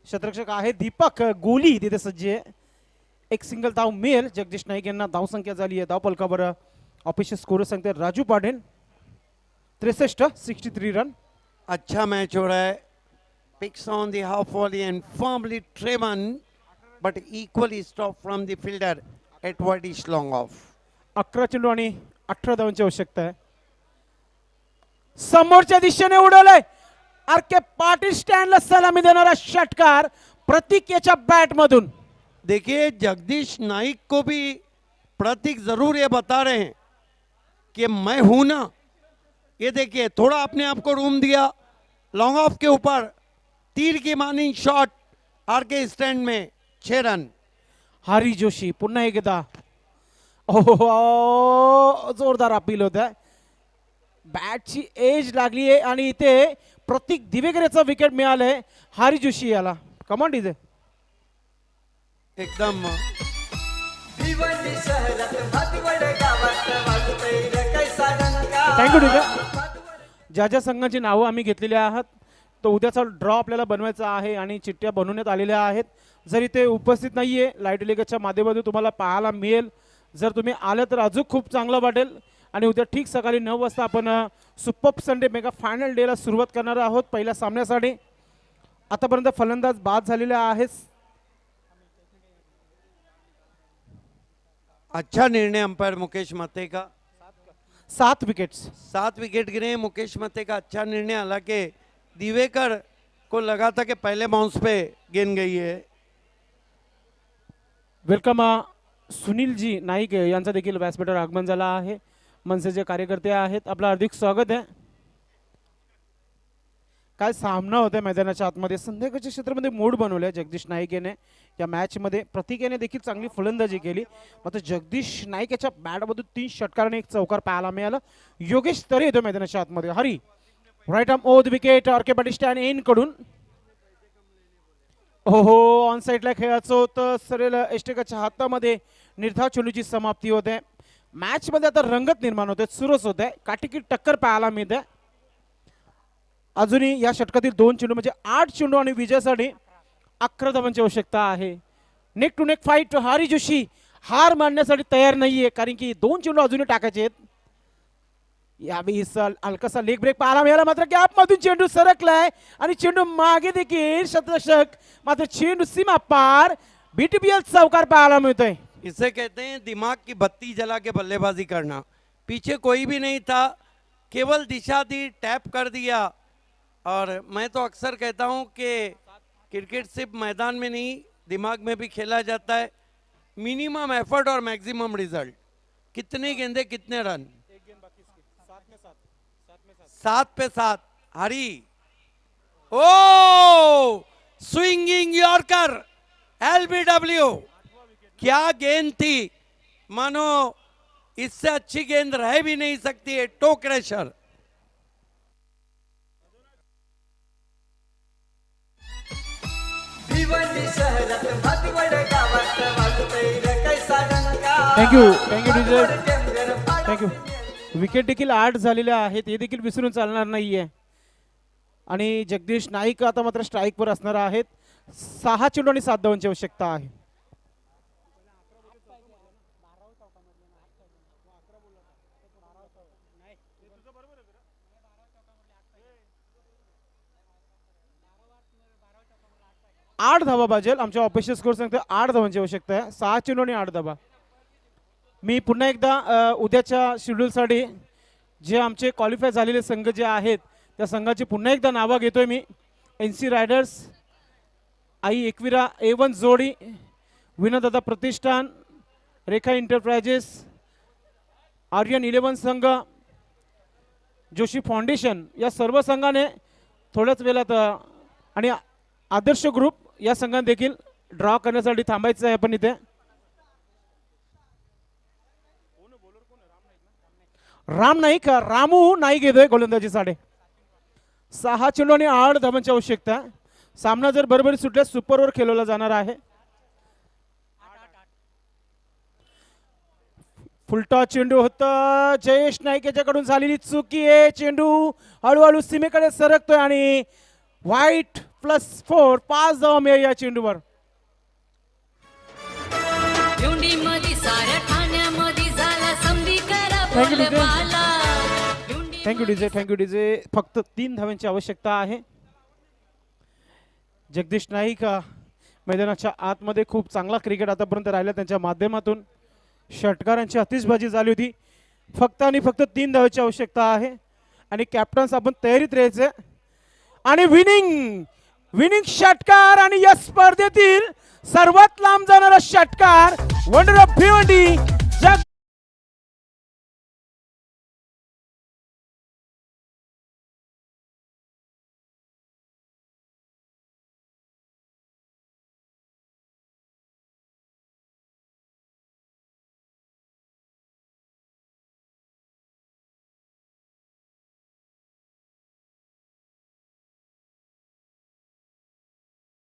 क्षेत्ररक्षक आहे दीपक गोली तिथे सज्ज आहे. एक सिंगल धाव मिळेल जगदीश नाईक यांना. धाव संख्या झाली आहे धाव पलकावर. ऑफिशियल स्कोर सांगते राजू पाटील 63 63 रन. अच्छा मैच हो रहा है. Picks on the half volley and firmly driven but equally stop from the fielder Edward is long off. 11 चेंडू आणि 18 धावांची आवश्यकता आहे. समोरच्या दिशेने उडवलंय. आर के पाटील स्टँडला सलामी देणारा षटकार प्रतीक याच्या बॅट मधून. देखिए जगदीश नाइक को भी प्रतीक जरूर ये बता रहे हैं कि मैं हूं ना. ये देखिए थोड़ा अपने आप को रूम दिया. लॉन्ग ऑफ के ऊपर तीर की मानिंग शॉट आर के स्टैंड में 6 रन. हरी जोशी पुन्हा एकदा. ओहो, जोरदार अपील होत आहे. बॅटची एज लागली आहे आणि इथे प्रतीक दिवेकर याचा विकेट मिळालंय हरी जोशी याला. कमांड इथे एकदम भिवंडी शहरात भातवड गावात वाजतंय रे कैसा डंका. Thank you teacher. ज्या ज्या संघांची नावं आम्ही घेतलेली आहात तो उद्याचा ड्रॉ आपल्याला बनवायचा आहे आणि चिठ्ठ्या बनवण्यात आलेल्या आहेत. जर इथे उपस्थित नाहीये लाईट लिगच्या माध्यमातून तुम्हाला पाहायला मिळेल. जर तुम्ही आलं तर अजून खूप चांगलं वाटेल. आणि उद्या ठीक सकाळी 9 वाजता आपण सुपर संडे मेगा फायनल डेला सुरुवात करणार आहोत पहिल्या सामन्यासाठी. आतापर्यंत फलंदाज बाद झालेले आहेत. अच्छा निर्णय अंपायर मुकेश मते का. 7 विकेट्स. 7 विकेट गिरे मुकेश मते का. अच्छा निर्णय. हालांकि दिवेकर को लगा था कि पहले बाउंस पे गेंद गई है. वेलकम सुनीलजी नाईक यांचा देखील व्यासपीठावर आगमन झाला आहे. मनसेचे कार्यकर्ते आहेत. आपलं हार्दिक स्वागत आहे. काय सामना होता मैदानाच्या आतमध्ये. संध्याकाळच्या क्षेत्रामध्ये मोड बनवलाय जगदीश नाईक याने. या मॅच मध्ये प्रतीक याने देखील चांगली फलंदाजी केली. मात्र जगदीश नाईक याच्या बॅटमधून 3 षटकार आणि 1 चौकार पाहायला मिळाला. योगेश तरे येतो मैदानाच्या आतमध्ये. Hari right arm over the wicket. R K Patil stand इन कडून. हो ऑन साईडला खेळायचं होतं. सरेल एस्टेकाच्या हातामध्ये निर्धाव चेंडूची समाप्ती होते. मॅच मध्ये आता रंगत निर्माण होते. सुरस होते. काटिकी टक्कर पाहायला मिळते. अजूनही या षटकातील 2 चेंडू म्हणजे 8 चेंडू आणि विजयासाठी 11 धावांची आवश्यकता आहे. Neck to neck fight. Hari Joshi हार मानण्यासाठी तयार नाहीये कारण की 2 चेंडू अजूनही टाकायचे आहेत. यावेळी हलकासा लेग ब्रेक पाहायला मिळाला. मात्र गॅप मधून चेंडू सरकलाय आणि चेंडू मागे देखील क्षेत्ररक्षक. मात्र चेंडू सीमा पार. बीटीपीएल चौकार पाहायला मिळतोय. इसे कहते हैं दिमाग की बत्ती जला के बल्लेबाजी करना. पीछे कोई भी नहीं था, केवल दिशा दी, टैप कर दिया. और मैं तो अक्सर कहता हूं कि क्रिकेट सिर्फ मैदान में नहीं दिमाग में भी खेला जाता है. मिनिमम एफर्ट और मैक्सिमम रिजल्ट. कितने गेंदे कितने रन. 7 पे 7. हरी ओ स्विंगिंग यॉर्कर एलबीडब्ल्यू. क्या गेंद थी. मानो इससे अच्छी गेंद रह भी नहीं सकती है. To crasher. भिवंडी शहरात भातवड गावात वाजतंय रे कैसा डंका. Thank you teacher. थँक्यू. विकेट देखील 8 झालेले आहेत. हे देखील विसरून चालणार नाहीये. आणि जगदीश नाईक आता मात्र स्ट्राईकवर असणार आहेत. 6 चेंडू आणि 7 धावांची आवश्यकता आहे. 8 धावा पाहिजे. आमच्या ऑफिशियल स्कोर सांगते 8 धावांची आवश्यकता आहे. 6 चेंडू आणि 8 धावा. मी पुन्हा एकदा उद्याच्या शेड्यूलसाठी जे आमचे क्वालिफाय झालेले संघ जे आहेत त्या संघाची पुन्हा एकदा नावं घेतोय मी. NC रायडर्स, आई एकविरा A1 जोडी, विनोदादा प्रतिष्ठान, रेखा एंटरप्राइजेस, आर्यन 11 संघ, जोशी फाउंडेशन या सर्व संघाने थोड्याच वेळात आणि आदर्श ग्रुप या संघाने देखील ड्रॉ करण्यासाठी थांबायचं आहे. आपण इथे राम नाईक, रामू नाईक येतोय गोलंदाजीसाठी. 6 चेंडू आणि 8 धावांची आवश्यकता आहे. सामना जर बरोबरी सुटल्यास सुपर ओव्हर खेळवला जाणार आहे. फुलटॉस चेंडू होता. जयेश नाईक याच्याकडून झालेली चुकी आहे. चेंडू हळूहळू सीमेकडे सरकतोय आणि व्हाईट +4 5 धावा मिळेल या चेंडूवर. भिवंडीमध्ये साऱ्या ठाण्यामध्ये झाला समधी करा Thank you, बोल DJ. बाला. Thank you DJ. फक्त 3 धावांची आवश्यकता आहे. जगदीश नाईक मैदानाच्या आतमध्ये खूप चांगला क्रिकेट आतापर्यंत राहिला त्यांच्या माध्यमातून. षटकारांची आतिषबाजी झाली होती. फक्त आणि फक्त 3 धावांची आवश्यकता आहे आणि कॅप्टन्स आपण तयारीत राहायचे. आणि विनिंग षटकार आणि या स्पर्धेतील सर्वात लांब जाणारा षटकार वंडर ऑफ भिवंडी